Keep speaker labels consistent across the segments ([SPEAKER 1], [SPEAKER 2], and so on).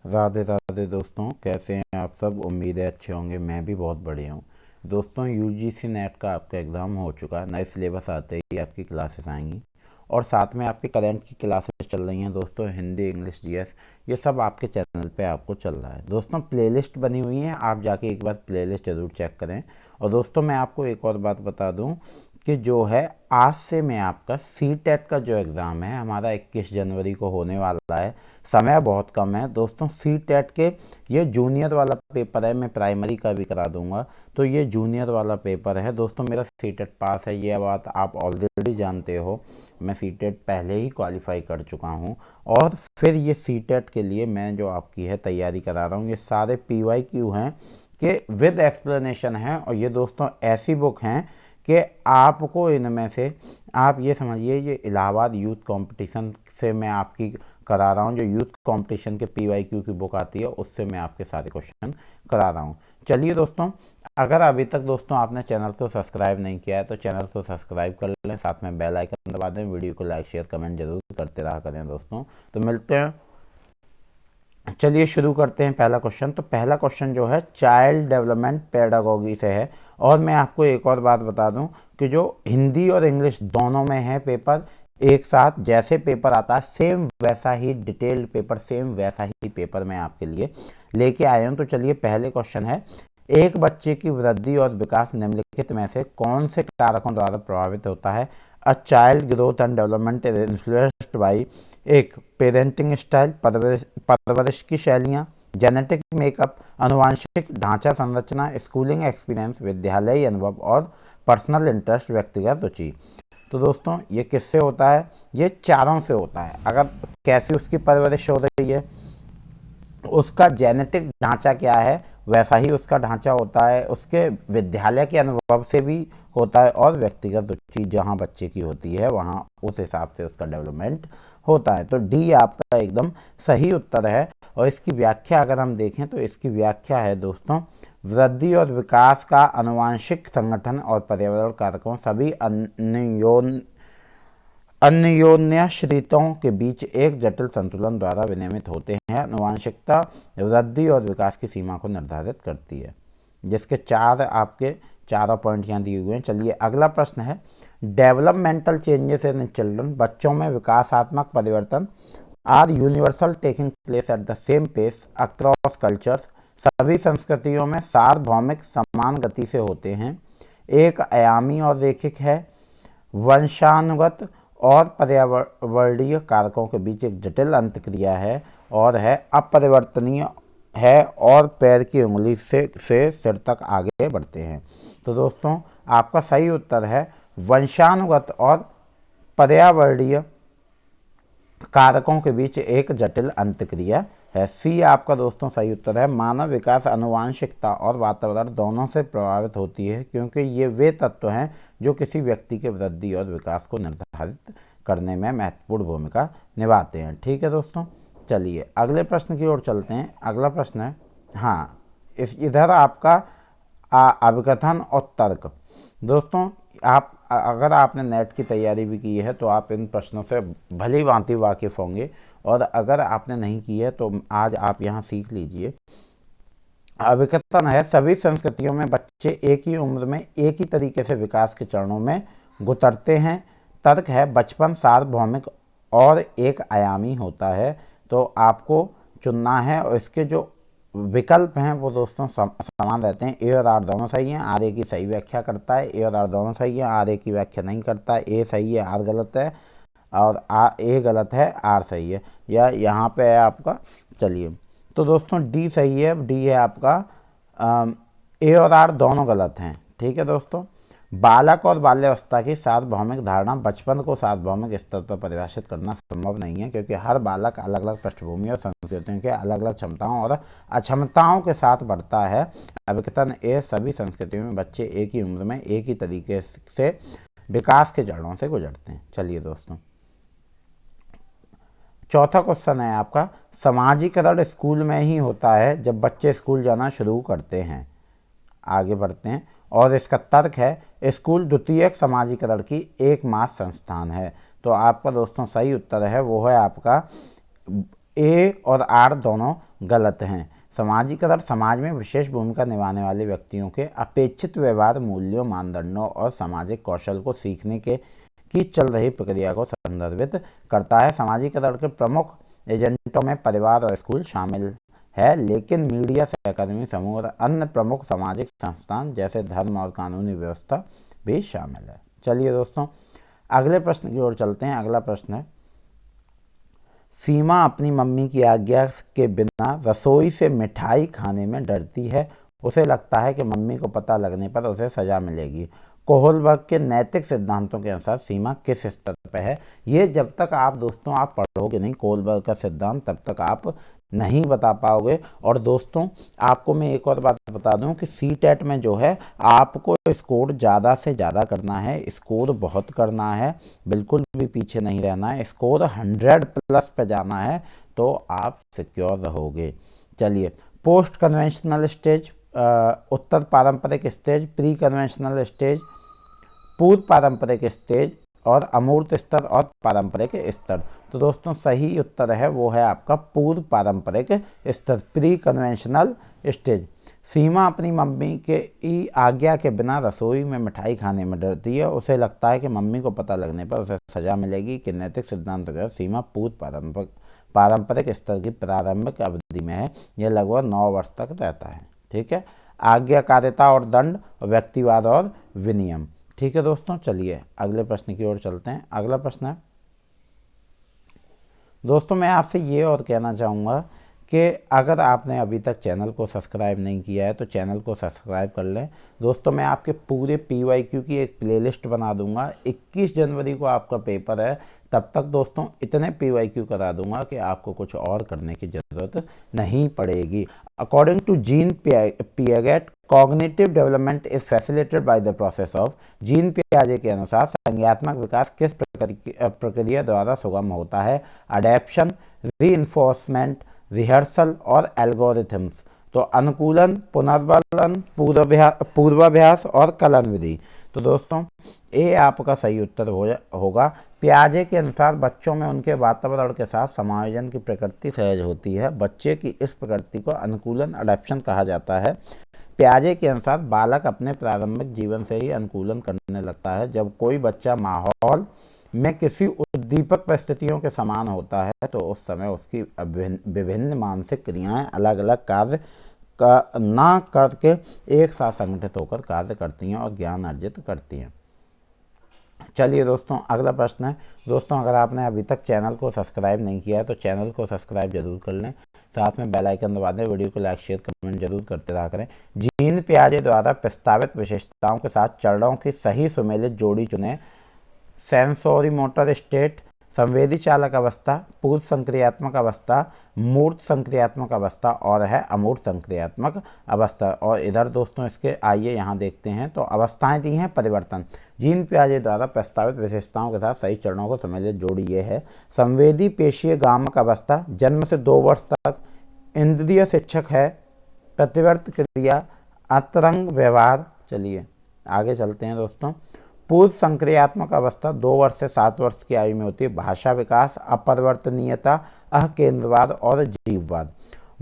[SPEAKER 1] राधे राधे दोस्तों, कैसे हैं आप सब। उम्मीद है अच्छे होंगे। मैं भी बहुत बढ़िया हूँ। दोस्तों, यूजीसी नेट का आपका एग्ज़ाम हो चुका है। नए सिलेबस आते ही आपकी क्लासेस आएंगी और साथ में आपकी करंट की क्लासेस चल रही हैं दोस्तों। हिंदी, इंग्लिश, जीएस, ये सब आपके चैनल पे आपको चल रहा है। दोस्तों, प्लेलिस्ट बनी हुई है, आप जाके एक बार प्लेलिस्ट ज़रूर चेक करें। और दोस्तों, मैं आपको एक और बात बता दूं कि जो है आज से मैं आपका सी टेट का जो एग्ज़ाम है हमारा 21 जनवरी को होने वाला है। समय बहुत कम है दोस्तों। सी टेट के ये जूनियर वाला पेपर है, मैं प्राइमरी का भी करा दूंगा। तो ये जूनियर वाला पेपर है दोस्तों। मेरा सी टेट पास है, ये बात आप ऑलरेडी जानते हो। मैं सी टेट पहले ही क्वालिफाई कर चुका हूँ। और फिर ये सी टेट के लिए मैं जो आपकी है तैयारी करा रहा हूँ। ये सारे PYQ हैं कि विद एक्सप्लेनेशन है। और ये दोस्तों ऐसी बुक हैं कि आपको इनमें से आप ये समझिए, ये इलाहाबाद यूथ कंपटीशन से मैं आपकी करा रहा हूँ। जो यूथ कंपटीशन के PYQ की बुक आती है उससे मैं आपके सारे क्वेश्चन करा रहा हूँ। चलिए दोस्तों, अगर अभी तक दोस्तों आपने चैनल को सब्सक्राइब नहीं किया है तो चैनल को सब्सक्राइब कर लें, साथ में बेल आइकन दबा दें। वीडियो को लाइक शेयर कमेंट जरूर करते रहा करें दोस्तों। तो मिलते हैं, चलिए शुरू करते हैं। पहला क्वेश्चन, तो पहला क्वेश्चन जो है चाइल्ड डेवलपमेंट पेडागोगी से है। और मैं आपको एक और बात बता दूं कि जो हिंदी और इंग्लिश दोनों में है पेपर एक साथ, जैसे पेपर आता है सेम वैसा ही डिटेल्ड पेपर, सेम वैसा ही पेपर मैं आपके लिए लेके आया हूं। तो चलिए, पहले क्वेश्चन है, एक बच्चे की वृद्धि और विकास निम्नलिखित में से कौन से कारकों द्वारा प्रभावित होता है। A child growth and development is influenced by, एक पेरेंटिंग स्टाइल, परवरिश की शैलियाँ, जेनेटिक मेकअप, अनुवांशिक ढांचा संरचना, स्कूलिंग एक्सपीरियंस, विद्यालयी अनुभव और पर्सनल इंटरेस्ट, व्यक्तिगत रुचि। तो दोस्तों, ये किससे होता है? ये चारों से होता है। अगर कैसी उसकी परवरिश हो रही है, उसका जेनेटिक ढांचा क्या है, वैसा ही उसका ढांचा होता है। उसके विद्यालय के अनुभव से भी होता है और व्यक्तिगत रुचि जहाँ बच्चे की होती है वहाँ उस हिसाब से उसका डेवलपमेंट होता है। तो डी आपका एकदम सही उत्तर है। और इसकी व्याख्या अगर हम देखें तो इसकी व्याख्या है दोस्तों, वृद्धि और विकास का अनुवांशिक संगठन और पर्यावरण कारकों सभी अन्योन्याश्रितों के बीच एक जटिल संतुलन द्वारा विनियमित होते हैं। आनुवंशिकता वृद्धि और विकास की सीमा को निर्धारित करती है, जिसके चारों पॉइंट यहाँ दिए हुए हैं। चलिए, अगला प्रश्न है, डेवलपमेंटल चेंजेस इन चिल्ड्रन, बच्चों में विकासात्मक परिवर्तन are universal taking place at the same pace across cultures, सभी संस्कृतियों में सार्वभौमिक समान गति से होते हैं, एक आयामी और रेखिक है, वंशानुगत और पर्यावरणीय कारकों के बीच एक जटिल अंतक्रिया है और है अपरिवर्तनीय है और पैर की उंगली से सिर तक आगे बढ़ते हैं। तो दोस्तों, आपका सही उत्तर है वंशानुगत और पर्यावरणीय कारकों के बीच एक जटिल अंतक्रिया है। सी आपका दोस्तों सही उत्तर है। मानव विकास आनुवांशिकता और वातावरण दोनों से प्रभावित होती है, क्योंकि ये वे तत्व हैं जो किसी व्यक्ति के वृद्धि और विकास को निर्धारित करने में महत्वपूर्ण भूमिका निभाते हैं। ठीक है दोस्तों, चलिए अगले प्रश्न की ओर चलते हैं। अगला प्रश्न है, हाँ, इधर आपका अभिकथन और तर्क। दोस्तों, आप अगर आपने नेट की तैयारी भी की है तो आप इन प्रश्नों से भली भांति वाकिफ़ होंगे, और अगर आपने नहीं की है तो आज आप यहाँ सीख लीजिए। अभिकथन है, सभी संस्कृतियों में बच्चे एक ही उम्र में एक ही तरीके से विकास के चरणों में गुजरते हैं। तर्क है, बचपन सार्वभौमिक और एक आयामी होता है। तो आपको चुनना है, और इसके जो विकल्प हैं वो दोस्तों समान रहते हैं। ए और आर दोनों सही हैं। आर ए की सही व्याख्या करता है, ए और आर दोनों सही है। आर ए की व्याख्या नहीं करता है, ए सही है आर गलत है, और ए गलत है आर सही है, या यहाँ पे है आपका। चलिए, तो दोस्तों डी सही है। डी है आपका, ए और आर दोनों गलत हैं। ठीक है दोस्तों, बालक और बाल्यावस्था की सार्वभौमिक धारणा, बचपन को सार्वभौमिक स्तर पर परिभाषित करना संभव नहीं है, क्योंकि हर बालक अलग अलग पृष्ठभूमि और संस्कृतियों के अलग अलग क्षमताओं और अक्षमताओं के साथ बढ़ता है। अभिकथन ए, सभी संस्कृतियों में बच्चे एक ही उम्र में एक ही तरीके से विकास के चरणों से गुजरते हैं। चलिए दोस्तों, चौथा क्वेश्चन है आपका, समाजीकरण स्कूल में ही होता है जब बच्चे स्कूल जाना शुरू करते हैं। आगे बढ़ते हैं, और इसका तर्क है, स्कूल द्वितीयक समाजीकरण की एकमात्र संस्थान है। तो आपका दोस्तों सही उत्तर है वो है आपका ए और आर दोनों गलत हैं। सामाजिकरण समाज में विशेष भूमिका निभाने वाले व्यक्तियों के अपेक्षित व्यवहार मूल्यों, मानदंडों और सामाजिक कौशल को सीखने के की चल रही प्रक्रिया को संदर्भित करता है। सामाजिकरण के प्रमुख एजेंटों में परिवार और स्कूल शामिल है, लेकिन मीडिया, सहकर्मी समूह और अन्य प्रमुख सामाजिक संस्थान जैसे धर्म और कानूनी व्यवस्था भी शामिल है। चलिए दोस्तों, अगले प्रश्न की ओर चलते हैं। अगला प्रश्न है, सीमा अपनी मम्मी की आज्ञा के बिना रसोई से मिठाई खाने में डरती है। उसे लगता है कि मम्मी को पता लगने पर उसे सजा मिलेगी। कोहलबर्ग के नैतिक सिद्धांतों के अनुसार सीमा किस स्तर पर है? ये जब तक आप दोस्तों आप पढ़ोगे नहीं कोहलबर्ग का सिद्धांत, तब तक आप नहीं बता पाओगे। और दोस्तों आपको मैं एक और बात बता दूं कि सीटेट में जो है आपको स्कोर ज़्यादा से ज़्यादा करना है, स्कोर बहुत करना है, बिल्कुल भी पीछे नहीं रहना है। स्कोर 100+ पे जाना है तो आप सिक्योर रहोगे। चलिए, पोस्ट कन्वेंशनल स्टेज, उत्तर पारंपरिक स्टेज, प्री कन्वेंशनल स्टेज, पूर्व पारंपरिक स्टेज और अमूर्त स्तर और पारंपरिक स्तर। तो दोस्तों सही उत्तर है वो है आपका पूर्व पारंपरिक स्तर, प्री कन्वेंशनल स्टेज। सीमा अपनी मम्मी के आज्ञा के बिना रसोई में मिठाई खाने में डरती है। उसे लगता है कि मम्मी को पता लगने पर उसे सजा मिलेगी। कि नैतिक सिद्धांत का सीमा पूर्व पारंपरिक स्तर की प्रारंभिक अवधि में है। यह लगभग 9 वर्ष तक रहता है। ठीक है, आज्ञाकारिता और दंड, व्यक्तिवाद और विनियम। ठीक है दोस्तों, चलिए अगले प्रश्न की ओर चलते हैं। अगला प्रश्न है, दोस्तों मैं आपसे ये और कहना चाहूँगा कि अगर आपने अभी तक चैनल को सब्सक्राइब नहीं किया है तो चैनल को सब्सक्राइब कर लें। दोस्तों मैं आपके पूरे PYQ की एक प्लेलिस्ट बना दूंगा। 21 जनवरी को आपका पेपर है, तब तक दोस्तों इतने PYQ करा दूंगा कि आपको कुछ और करने की ज़रूरत नहीं पड़ेगी। According to Jean Piaget, cognitive development is facilitated by the process of. Jean पियाजे के अनुसार संज्ञानात्मक विकास किस प्रक्रिया द्वारा सुगम होता है? अडेप्शन, रीइंफोर्समेंट, रिहर्सल और एल्गोरिथम्स। तो अनुकूलन, पुनर्बलन, पूर्वाभ्यास और कलन विधि। तो दोस्तों ए आपका सही उत्तर होगा। पियाजे के अनुसार बच्चों में उनके वातावरण के साथ समायोजन की प्रकृति सहज होती है। बच्चे की इस प्रकृति को अनुकूलन, अडेप्शन कहा जाता है। पियाजे के अनुसार बालक अपने प्रारंभिक जीवन से ही अनुकूलन करने लगता है। जब कोई बच्चा माहौल में किसी उद्दीपक परिस्थितियों के समान होता है तो उस समय उसकी विभिन्न मानसिक क्रियाएं अलग अलग कार्य ना करके एक साथ संगठित होकर कार्य करती हैं और ज्ञान अर्जित करती हैं। चलिए दोस्तों अगला प्रश्न है। दोस्तों अगर आपने अभी तक चैनल को सब्सक्राइब नहीं किया है तो चैनल को सब्सक्राइब जरूर कर लें, साथ में बेल आइकन दबा दें। वीडियो को लाइक, शेयर, कमेंट जरूर करते रहा करें। जीन पियाजे द्वारा प्रस्तावित विशेषताओं के साथ चरणों की सही सुमेलित जोड़ी चुनें। सेंसोरी मोटर स्टेट, संवेदी चालक अवस्था, पूर्व संक्रियात्मक अवस्था, मूर्त संक्रियात्मक अवस्था और है अमूर्त संक्रियात्मक अवस्था। और इधर दोस्तों इसके आइए यहाँ देखते हैं। तो अवस्थाएं दी हैं परिवर्तन। जीन पियाजे द्वारा प्रस्तावित विशेषताओं के साथ सही चरणों को सम्मिलित जोड़ी ये है। संवेदी पेशीय गामक अवस्था, जन्म से 2 वर्ष तक इंद्रिय शिक्षक है। प्रतिवर्त क्रिया, अंतरंग व्यवहार। चलिए आगे चलते हैं दोस्तों। पूर्व संक्रियात्मक अवस्था 2 वर्ष से 7 वर्ष की आयु में होती है। भाषा विकास, अपरिवर्तनीयता, अकेंद्रवाद और जीववाद।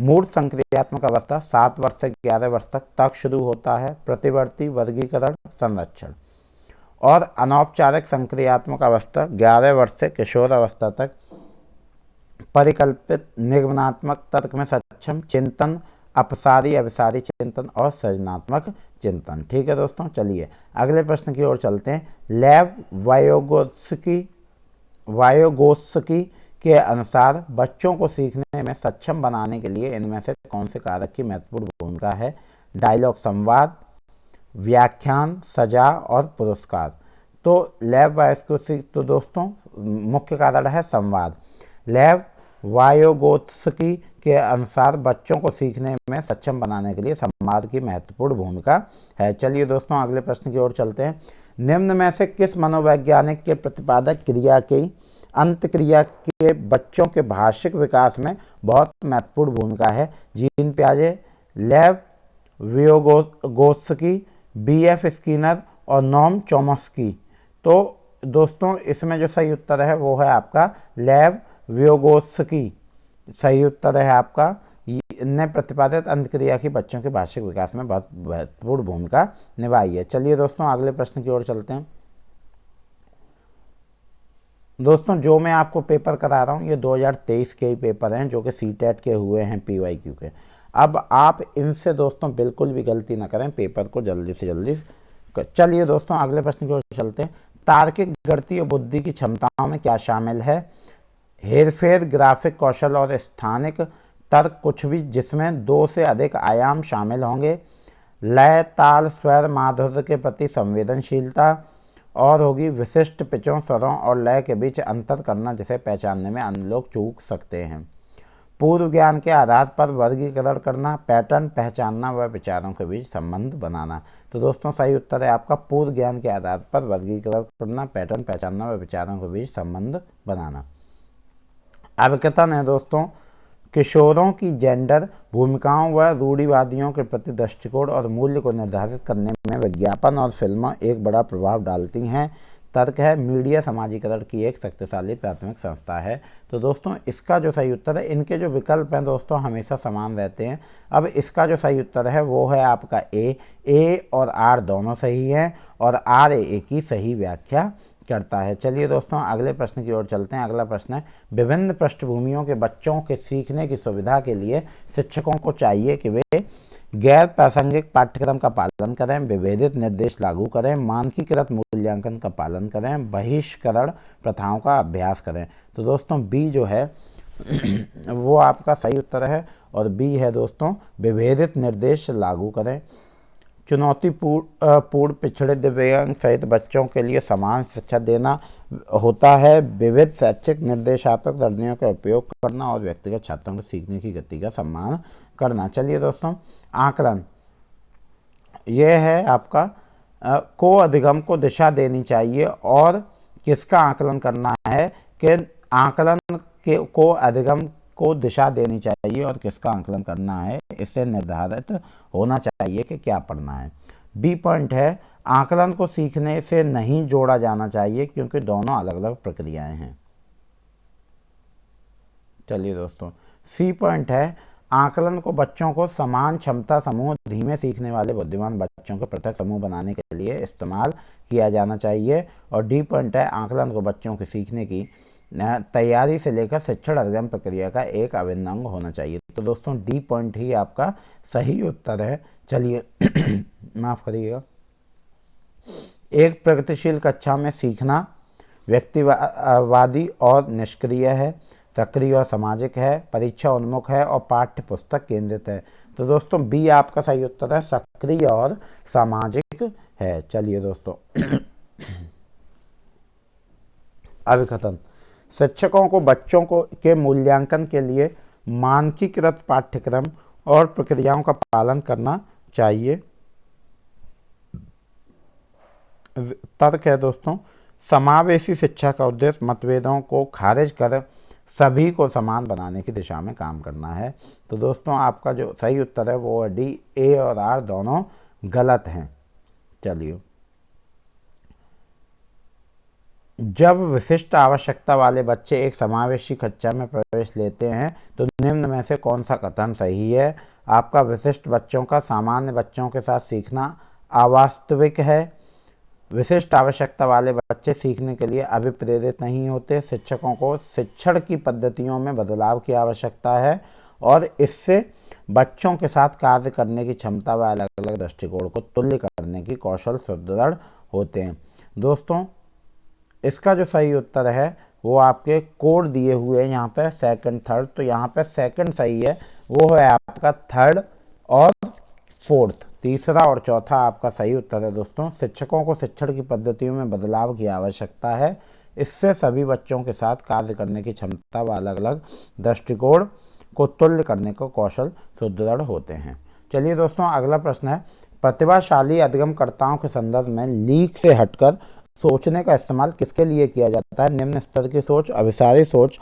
[SPEAKER 1] मूर्त संक्रियात्मक अवस्था 7 वर्ष से 11 वर्ष तक शुरू होता है। प्रतिवर्ती, वर्गीकरण, संरक्षण। और अनौपचारिक संक्रियात्मक अवस्था 11 वर्ष से किशोर अवस्था तक। परिकल्पित, निर्गमनात्मक, तर्क में सक्षम, चिंतन, अपसारी अभिसारी चिंतन और सृजनात्मक चिंतन। ठीक है दोस्तों, चलिए अगले प्रश्न की ओर चलते हैं। लेव वायोगोत्स्की के अनुसार बच्चों को सीखने में सक्षम बनाने के लिए इनमें से कौन से कारक की महत्वपूर्ण भूमिका है? डायलॉग, संवाद, व्याख्यान, सजा और पुरस्कार। तो लेव वायोगोत्स्की, तो दोस्तों मुख्य कारण है संवाद। लेव वायोगोत्स्की के अनुसार बच्चों को सीखने में सक्षम बनाने के लिए संवाद की महत्वपूर्ण भूमिका है। चलिए दोस्तों अगले प्रश्न की ओर चलते हैं। निम्न में से किस मनोवैज्ञानिक के प्रतिपादक क्रिया की अंत क्रिया के बच्चों के भाषिक विकास में बहुत महत्वपूर्ण भूमिका है? जीन पियाजे, लेव वायोगोत्स्की, BF स्किनर और नॉम चॉम्स्की। तो दोस्तों इसमें जो सही उत्तर है वो है आपका लेव वायोगोत्स्की। सही उत्तर है आपका, ने प्रतिपादित अंतक्रिया की बच्चों के भाषिक विकास में बहुत महत्वपूर्ण भूमिका निभाई है। चलिए दोस्तों अगले प्रश्न की ओर चलते हैं। दोस्तों जो मैं आपको पेपर करा रहा हूँ ये 2023 के ही पेपर हैं, जो कि सीटेट के हुए हैं, PYQ के। अब आप इनसे दोस्तों बिल्कुल भी गलती ना करें, पेपर को जल्दी से जल्दी। चलिए दोस्तों अगले प्रश्न की ओर चलते हैं। तार्किक, गणितीय बुद्धि की क्षमताओं में क्या शामिल है? हेरफेर, ग्राफिक कौशल और स्थानिक तर्क, कुछ भी जिसमें 2 से अधिक आयाम शामिल होंगे। लय, ताल, स्वर, माधुर्य के प्रति संवेदनशीलता, और होगी विशिष्ट पिचों, स्वरों और लय के बीच अंतर करना, जिसे पहचानने में अन्य लोग चूक सकते हैं। पूर्व ज्ञान के आधार पर वर्गीकरण करना, पैटर्न पहचानना व विचारों के बीच संबंध बनाना। तो दोस्तों सही उत्तर है आपका पूर्व ज्ञान के आधार पर वर्गीकरण करना, पैटर्न पहचानना व विचारों के बीच संबंध बनाना। अब कथन है दोस्तों, किशोरों की जेंडर भूमिकाओं व रूढ़िवादियों के प्रति दृष्टिकोण और मूल्य को निर्धारित करने में विज्ञापन और फिल्में एक बड़ा प्रभाव डालती हैं। तर्क है, मीडिया समाजीकरण की एक शक्तिशाली प्राथमिक संस्था है। तो दोस्तों इसका जो सही उत्तर है, इनके जो विकल्प हैं दोस्तों हमेशा समान रहते हैं। अब इसका जो सही उत्तर है वो है आपका ए और आर दोनों सही हैं, और RAA की सही व्याख्या करता है। चलिए दोस्तों अगले प्रश्न की ओर चलते हैं। अगला प्रश्न है, विभिन्न पृष्ठभूमियों के बच्चों के सीखने की सुविधा के लिए शिक्षकों को चाहिए कि वे गैर प्रासंगिक पाठ्यक्रम का पालन करें, विभेदित निर्देश लागू करें, मानकीकृत मूल्यांकन का पालन करें, बहिष्करण प्रथाओं का अभ्यास करें। तो दोस्तों बी जो है वो आपका सही उत्तर है, और बी है दोस्तों विभेदित निर्देश लागू करें। चुनौतीपूर्ण पिछड़े, दिव्यांग सहित बच्चों के लिए समान शिक्षा देना होता है, विविध शैक्षिक निर्देशात्मक रणनीतियों का उपयोग करना, और व्यक्तिगत छात्रों को सीखने की गति का सम्मान करना। चलिए दोस्तों आकलन, यह है आपका को अधिगम को दिशा देनी चाहिए, और किसका आकलन करना है कि आकलन के को अधिगम को दिशा देनी चाहिए और किसका आकलन करना है, इससे निर्धारित होना चाहिए कि क्या पढ़ना है। बी पॉइंट है, आकलन को सीखने से नहीं जोड़ा जाना चाहिए क्योंकि दोनों अलग अलग प्रक्रियाएं हैं। चलिए दोस्तों सी पॉइंट है, आकलन को बच्चों को समान क्षमता समूह, धीमे सीखने वाले बुद्धिमान बच्चों को पृथक समूह बनाने के लिए इस्तेमाल किया जाना चाहिए। और डी पॉइंट है, आकलन को बच्चों के सीखने की तैयारी से लेकर शिक्षण अधिगम प्रक्रिया का एक अभिन्न अंग होना चाहिए। तो दोस्तों डी पॉइंट ही आपका सही उत्तर है। चलिए माफ़ करिएगा। एक प्रगतिशील कक्षा में सीखना व्यक्तिवादी और निष्क्रिय है, सक्रिय और सामाजिक है, परीक्षा उन्मुख है और पाठ्य पुस्तक केंद्रित है। तो दोस्तों बी आपका सही उत्तर है, सक्रिय और सामाजिक है। चलिए दोस्तों अभिकथन, शिक्षकों को बच्चों को के मूल्यांकन के लिए मानकीकृत पाठ्यक्रम और प्रक्रियाओं का पालन करना चाहिए। तर्क है दोस्तों, समावेशी शिक्षा का उद्देश्य मतभेदों को खारिज कर सभी को समान बनाने की दिशा में काम करना है। तो दोस्तों आपका जो सही उत्तर है वो है डी, ए और आर दोनों गलत हैं। चलिए, जब विशिष्ट आवश्यकता वाले बच्चे एक समावेशी कक्षा में प्रवेश लेते हैं तो निम्न में से कौन सा कथन सही है? आपका विशिष्ट बच्चों का सामान्य बच्चों के साथ सीखना अवास्तविक है, विशिष्ट आवश्यकता वाले बच्चे सीखने के लिए अभिप्रेरित नहीं होते, शिक्षकों को शिक्षण की पद्धतियों में बदलाव की आवश्यकता है और इससे बच्चों के साथ कार्य करने की क्षमता व अलग अलग दृष्टिकोण को तुल्य करने की कौशल सुदृढ़ होते हैं। दोस्तों इसका जो सही उत्तर है वो आपके कोड दिए हुए हैं यहाँ पे सेकंड थर्ड, तो यहाँ पे सेकंड सही है, वो है आपका थर्ड और फोर्थ, तीसरा और चौथा आपका सही उत्तर है। दोस्तों शिक्षकों को शिक्षण की पद्धतियों में बदलाव की आवश्यकता है, इससे सभी बच्चों के साथ कार्य करने की क्षमता व अलग अलग दृष्टिकोण को तुल्य करने को कौशल सुदृढ़ होते हैं। चलिए दोस्तों अगला प्रश्न है, प्रतिभाशाली अधिगमकर्ताओं के संदर्भ में लीक से हटकर सोचने का इस्तेमाल किसके लिए किया जाता है? निम्न स्तर की सोच, अभिसारी सोच,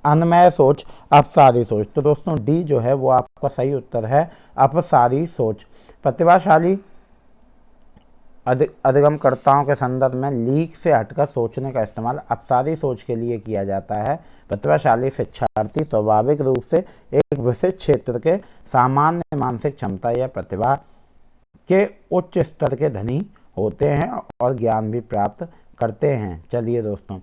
[SPEAKER 1] अनमय सोच, अपसारी सोच। तो दोस्तों डी जो है वो आपका सही उत्तर है, अपसारी सोच। प्रतिभाशाली अधिगमकर्ताओं के संदर्भ में लीक से हटकर सोचने का इस्तेमाल अपसारी सोच के लिए किया जाता है। प्रतिभाशाली शिक्षार्थी स्वाभाविक रूप से एक विशिष्ट क्षेत्र के सामान्य मानसिक क्षमता या प्रतिभा के उच्च स्तर के धनी होते हैं और ज्ञान भी प्राप्त करते हैं। चलिए दोस्तों,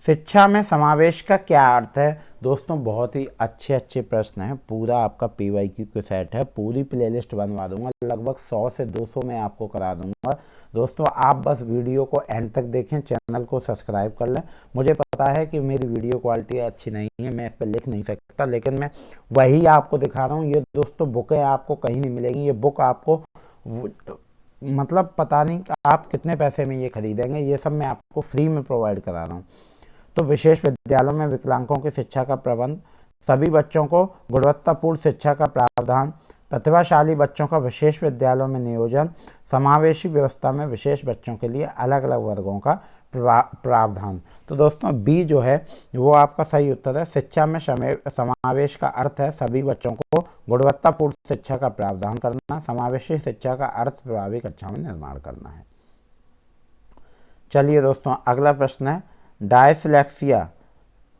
[SPEAKER 1] शिक्षा में समावेश का क्या अर्थ है? दोस्तों बहुत ही अच्छे प्रश्न हैं। पूरा आपका PYQ का सेट है, पूरी प्लेलिस्ट बनवा दूंगा, लगभग 100 से 200 में आपको करा दूंगा। दोस्तों आप बस वीडियो को एंड तक देखें, चैनल को सब्सक्राइब कर लें। मुझे पता है कि मेरी वीडियो क्वालिटी अच्छी नहीं है, मैं इस पर लिख नहीं सकता, लेकिन मैं वही आपको दिखा रहा हूँ। ये दोस्तों बुकें आपको कहीं नहीं मिलेंगी। ये बुक आपको मतलब पता नहीं आप कितने पैसे में ये खरीदेंगे, ये सब मैं आपको फ्री में प्रोवाइड करा रहा हूँ। तो विशेष विद्यालयों में विकलांगों की शिक्षा का प्रबंध, सभी बच्चों को गुणवत्तापूर्ण शिक्षा का प्रावधान, प्रतिभाशाली बच्चों का विशेष विद्यालयों में नियोजन, समावेशी व्यवस्था में विशेष बच्चों के लिए अलग अलग वर्गों का प्रावधान। तो दोस्तों बी जो है वो आपका सही उत्तर है। शिक्षा में समावेश का अर्थ है सभी बच्चों को गुणवत्तापूर्ण शिक्षा का प्रावधान करना। समावेशी शिक्षा का अर्थ प्रभावी कक्षाओं में निर्माण करना है। चलिए दोस्तों अगला प्रश्न है, dyslexia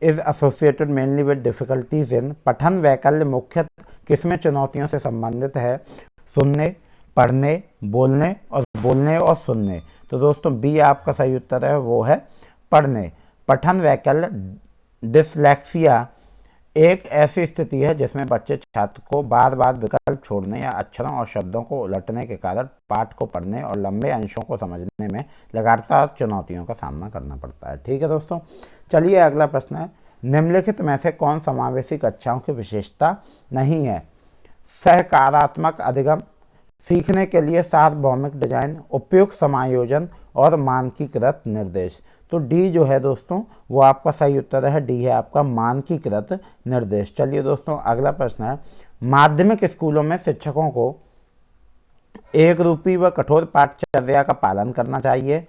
[SPEAKER 1] is associated mainly with difficulties in, पठन वैकल्य मुख्यतः किसमें चुनौतियों से संबंधित है? सुनने, पढ़ने, बोलने और सुनने। तो दोस्तों बी आपका सही उत्तर है, वो है पढ़ने। पठन वैकल्य डिसलेक्सिया एक ऐसी स्थिति है जिसमें बच्चे छात्र को बार बार विकल्प छोड़ने या अक्षरों और शब्दों को उलटने के कारण पाठ को पढ़ने और लंबे अंशों को समझने में लगातार चुनौतियों का सामना करना पड़ता है। ठीक है दोस्तों, चलिए अगला प्रश्न है, निम्नलिखित में से कौन समावेशी कक्षाओं की विशेषता नहीं है? सहकारात्मक अधिगम, सीखने के लिए सार्वभौमिक डिजाइन, उपयुक्त समायोजन और मानकीकृत निर्देश। तो डी जो है दोस्तों वो आपका सही उत्तर है, डी है आपका मानकीकृत निर्देश। चलिए दोस्तों अगला प्रश्न है, माध्यमिक स्कूलों में शिक्षकों को एक रूपी व कठोर पाठचर्या का पालन करना चाहिए,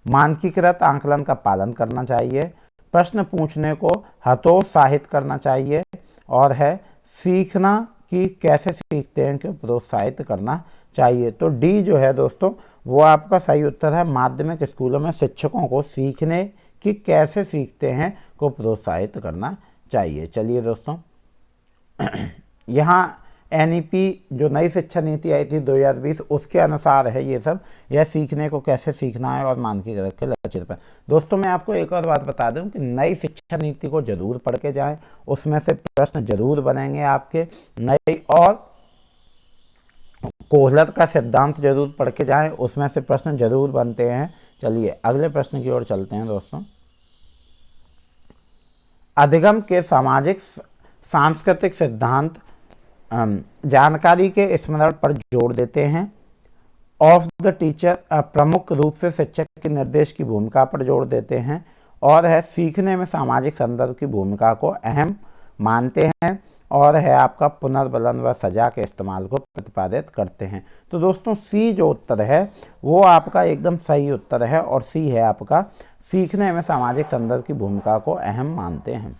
[SPEAKER 1] मानकीकृत आंकलन का पालन करना चाहिए, प्रश्न पूछने को हतोत्साहित करना चाहिए और है सीखना कि कैसे सीखते हैं कि प्रोत्साहित करना चाहिए। तो डी जो है दोस्तों वो आपका सही उत्तर है, माध्यमिक स्कूलों में शिक्षकों को सीखने कि कैसे सीखते हैं को प्रोत्साहित करना चाहिए। चलिए दोस्तों यहाँ NEP जो नई शिक्षा नीति आई थी 2020 उसके अनुसार है ये सब, यह सीखने को कैसे सीखना है और मानकीकृत के लक्ष्य पर। दोस्तों मैं आपको एक और बात बता दूं कि नई शिक्षा नीति को जरूर पढ़ के जाएं, उसमें से प्रश्न जरूर बनेंगे आपके नए, और कोहलर का सिद्धांत जरूर पढ़ के जाएं, उसमें से प्रश्न जरूर बनते हैं। चलिए अगले प्रश्न की ओर चलते हैं दोस्तों। अधिगम के सामाजिक सांस्कृतिक सिद्धांत जानकारी के स्मरण पर जोर देते हैं, ऑफ द टीचर प्रमुख रूप से शिक्षक के निर्देश की भूमिका पर जोर देते हैं, और है सीखने में सामाजिक संदर्भ की भूमिका को अहम मानते हैं, और है आपका पुनर्बलन व सजा के इस्तेमाल को प्रतिपादित करते हैं। तो दोस्तों सी जो उत्तर है वो आपका एकदम सही उत्तर है, और सी है आपका सीखने में सामाजिक संदर्भ की भूमिका को अहम मानते हैं।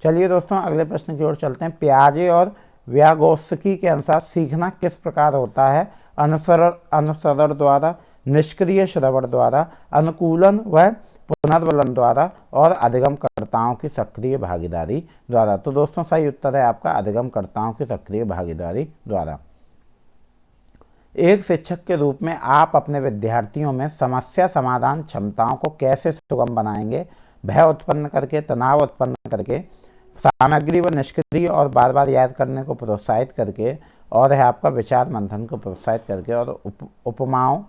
[SPEAKER 1] चलिए दोस्तों अगले प्रश्न की ओर चलते हैं। पियाजे और व्यागोत्स्की के अनुसार सीखना किस प्रकार होता है? अनुसरण द्वारा, निष्क्रिय श्रवण द्वारा, अनुकूलन व पुनर्बलन द्वारा, और अधिगमकर्ताओं की सक्रिय भागीदारी द्वारा। तो दोस्तों सही उत्तर है आपका अधिगमकर्ताओं की सक्रिय भागीदारी द्वारा। एक शिक्षक के रूप में आप अपने विद्यार्थियों में समस्या समाधान क्षमताओं को कैसे सुगम बनाएंगे? भय उत्पन्न करके, तनाव उत्पन्न करके, सामग्री व निष्क्रिय और बार बार याद करने को प्रोत्साहित करके, और है आपका विचार मंथन को प्रोत्साहित करके, और उपमाओं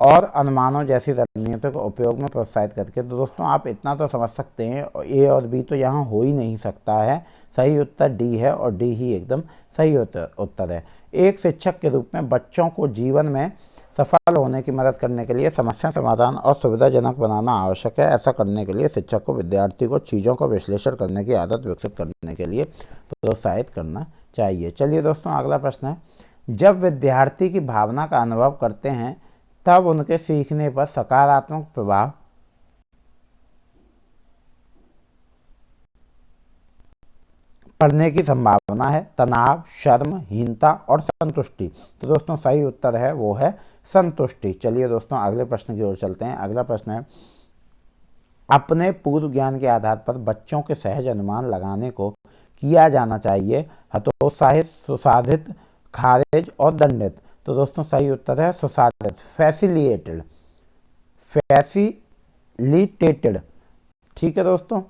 [SPEAKER 1] और अनुमानों जैसी रणनीतियों के उपयोग में प्रोत्साहित करके। तो दोस्तों आप इतना तो समझ सकते हैं, ए और बी तो यहाँ हो ही नहीं सकता है, सही उत्तर डी है, और डी ही एकदम सही उत्तर है। एक शिक्षक के रूप में बच्चों को जीवन में सफल होने की मदद करने के लिए समस्या समाधान और सुविधाजनक बनाना आवश्यक है। ऐसा करने के लिए शिक्षक को विद्यार्थी को चीज़ों का विश्लेषण करने की आदत विकसित करने के लिए प्रोत्साहित करना चाहिए। चलिए दोस्तों अगला प्रश्न है, जब विद्यार्थी की भावना का अनुभव करते हैं तब उनके सीखने पर सकारात्मक प्रभाव पढ़ने की संभावना है, तनाव, शर्म, हीनता और संतुष्टि। तो दोस्तों सही उत्तर है वो है संतुष्टि। चलिए दोस्तों अगले प्रश्न की ओर चलते हैं। अगला प्रश्न है, अपने पूर्व ज्ञान के आधार पर बच्चों के सहज अनुमान लगाने को किया जाना चाहिए हतोत्साहित, सुसाधित, खारिज और दंडित। तो दोस्तों सही उत्तर है सुसाधित, फैसिलिटेटेड, फैसिलिटेटेड। ठीक है दोस्तों।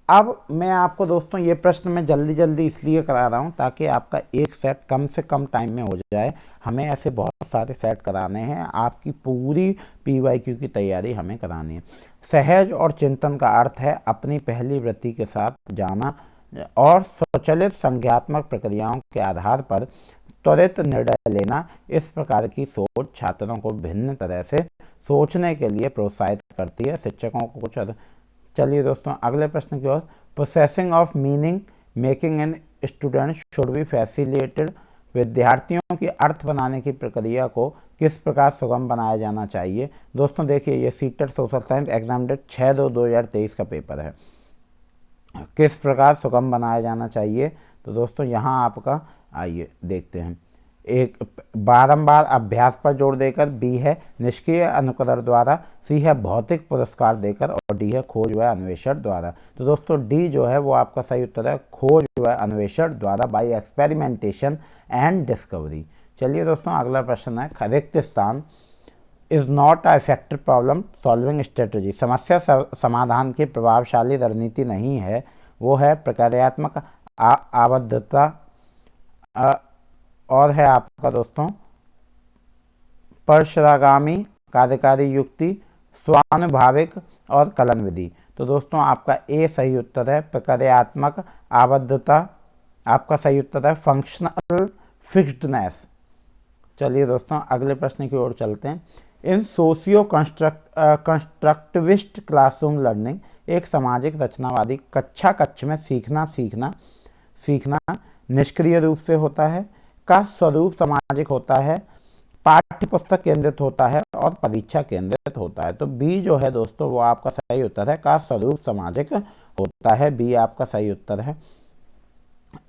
[SPEAKER 1] अब मैं आपको दोस्तों ये प्रश्न मैं जल्दी जल्दी इसलिए करा रहा हूँ ताकि आपका एक सेट कम से कम टाइम में हो जाए। हमें ऐसे बहुत सारे सेट कराने हैं, आपकी पूरी PYQ की तैयारी हमें करानी है। सहज और चिंतन का अर्थ है अपनी पहली वृत्ति के साथ जाना और स्वचालित संज्ञात्मक प्रक्रियाओं के आधार पर त्वरित निर्णय लेना। इस प्रकार की सोच छात्रों को भिन्न तरह से सोचने के लिए प्रोत्साहित करती है। शिक्षकों को कुछ चलिए दोस्तों अगले प्रश्न की ओर। Processing of meaning making in student should be facilitated. विद्यार्थियों की अर्थ बनाने की प्रक्रिया को किस प्रकार सुगम बनाया जाना चाहिए। दोस्तों देखिए ये CTET social science exam date 6/2/2023 का पेपर है। किस प्रकार सुगम बनाया जाना चाहिए, तो दोस्तों यहाँ आपका आइए देखते हैं। एक बारंबार अभ्यास पर जोर देकर, बी है निष्क्रिय अनुकरण द्वारा, सी है भौतिक पुरस्कार देकर और डी है खोज व अन्वेषण द्वारा। तो दोस्तों डी जो है वो आपका सही उत्तर है, खोज व अन्वेषण द्वारा, बाय एक्सपेरिमेंटेशन एंड डिस्कवरी। चलिए दोस्तों अगला प्रश्न है, रिक्त स्थान is not a effective problem solving strategy. समस्या समाधान की प्रभावशाली रणनीति नहीं है, वो है प्रक्रियात्मक आबद्धता और है आपका दोस्तों परशरागामी कार्यकारी युक्ति, स्वानुभाविक और कलन विधि। तो दोस्तों आपका ए सही उत्तर है, प्रक्रियात्मक आबद्धता। आपका सही उत्तर है फंक्शनल फिक्स्डनेस। चलिए दोस्तों अगले प्रश्न की ओर चलते हैं। इन सोशियो कंस्ट्रक्टिविस्ट क्लासरूम लर्निंग, एक सामाजिक रचनावादी कक्ष में सीखना निष्क्रिय रूप से होता है, का स्वरूप सामाजिक होता है, पाठ्य पुस्तक केंद्रित होता है और परीक्षा केंद्रित होता है। तो बी जो है दोस्तों वो आपका सही उत्तर है, का स्वरूप सामाजिक होता है। बी आपका सही उत्तर है।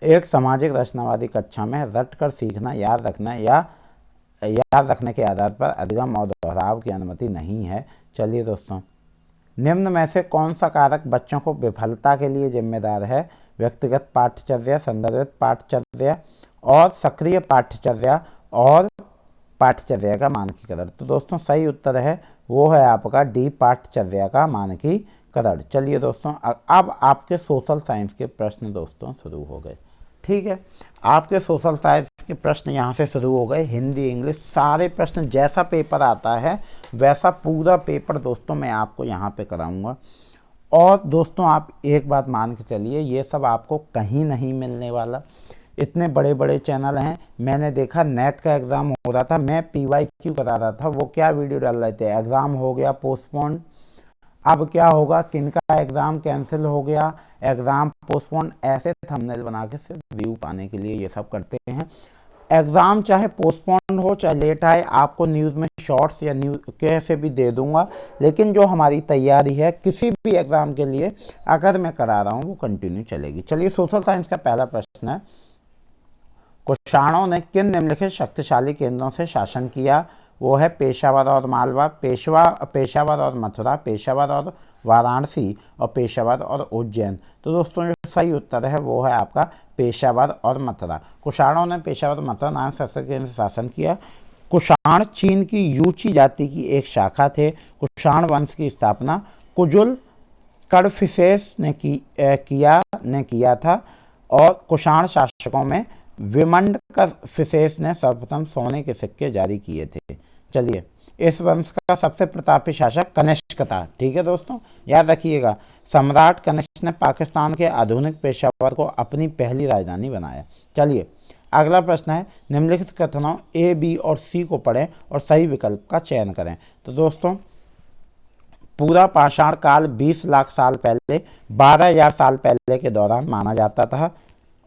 [SPEAKER 1] एक सामाजिक रचनावादी कक्षा में रट कर सीखना, याद रखने के आधार पर अधिगम और दोहराव की अनुमति नहीं है। चलिए दोस्तों निम्न में से कौन सा कारक बच्चों को विफलता के लिए जिम्मेदार है। व्यक्तिगत पाठ्यचर्या, संदर्भित पाठ्यचर्या और सक्रिय पाठ्यचर्या और पाठ्यचर्या का मानकीकरण। तो दोस्तों सही उत्तर है वो है आपका डी, पाठ्यचर्या का मानकीकरण। चलिए दोस्तों अब आपके सोशल साइंस के प्रश्न दोस्तों शुरू हो गए। ठीक है, आपके सोशल साइंस के प्रश्न यहाँ से शुरू हो गए। हिंदी, इंग्लिश सारे प्रश्न, जैसा पेपर आता है वैसा पूरा पेपर दोस्तों मैं आपको यहाँ पे कराऊंगा। और दोस्तों आप एक बात मान के चलिए, ये सब आपको कहीं नहीं मिलने वाला। इतने बड़े बड़े चैनल हैं, मैंने देखा नेट का एग्ज़ाम हो रहा था, मैं PYQ करा रहा था, वो क्या वीडियो डाल रहे थे, एग्ज़ाम हो गया पोस्टपोन, अब क्या होगा, किनका एग्ज़ाम कैंसिल हो गया, एग्ज़ाम पोस्टपोन, ऐसे थंबनेल बना के सिर्फ व्यू पाने के लिए ये सब करते हैं। एग्ज़ाम चाहे पोस्टपोन हो चाहे लेट आए, आपको न्यूज़ में शॉर्ट्स या न्यूज़ कैसे भी दे दूंगा, लेकिन जो हमारी तैयारी है किसी भी एग्ज़ाम के लिए अगर मैं करा रहा हूँ वो कंटिन्यू चलेगी। चलिए सोशल साइंस का पहला प्रश्न है, कुषाणों ने किन निम्नलिखित शक्तिशाली केंद्रों से शासन किया। वो है पेशावर और मालवा, पेशावर और मथुरा, पेशावर और वाराणसी और पेशावर और उज्जैन। तो दोस्तों जो सही उत्तर है वो है आपका पेशावर और मथुरा। कुषाणों ने पेशावर और मथुरा नाम शासक केंद्र से शासन किया। कुषाण चीन की यूची जाति की एक शाखा थे। कुषाण वंश की स्थापना कुजुल कड़फिसेस ने किया था और कुषाण शासकों में विमंड कड़फिसेस ने सर्वप्रथम सोने के सिक्के जारी किए थे। चलिए इस वंश का सबसे प्रतापी शासक कनिष्क था। ठीक है दोस्तों, याद रखिएगा, सम्राट कनिष्क ने पाकिस्तान के आधुनिक पेशावर को अपनी पहली राजधानी बनाया। चलिए अगला प्रश्न है, निम्नलिखित कथनों A, B और C को पढ़ें और सही विकल्प का चयन करें। तो दोस्तों पूरा पाषाण काल 20 लाख साल पहले 12,000 साल पहले के दौरान माना जाता था।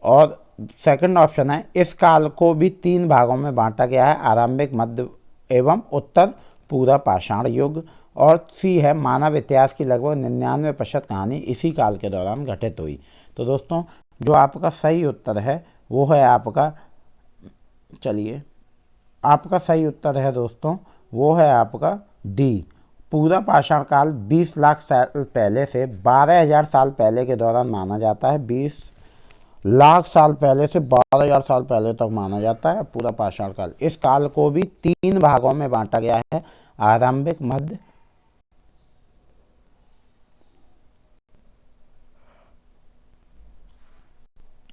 [SPEAKER 1] और सेकंड ऑप्शन है, इस काल को भी 3 भागों में बांटा गया है, आरंभिक, मध्य एवं उत्तर पूरा पाषाण युग। और सी है, मानव इतिहास की लगभग 99% कहानी इसी काल के दौरान घटित हुई। तो दोस्तों जो आपका सही उत्तर है वो है आपका, चलिए आपका सही उत्तर है दोस्तों वो है आपका डी। पूरा पाषाण काल 20 लाख साल पहले से 12,000 साल पहले के दौरान माना जाता है। 20 लाख साल पहले से 12,000 साल पहले तक माना जाता है पूरा पाषाण काल। इस काल को भी 3 भागों में बांटा गया है, आरंभिक, मध्य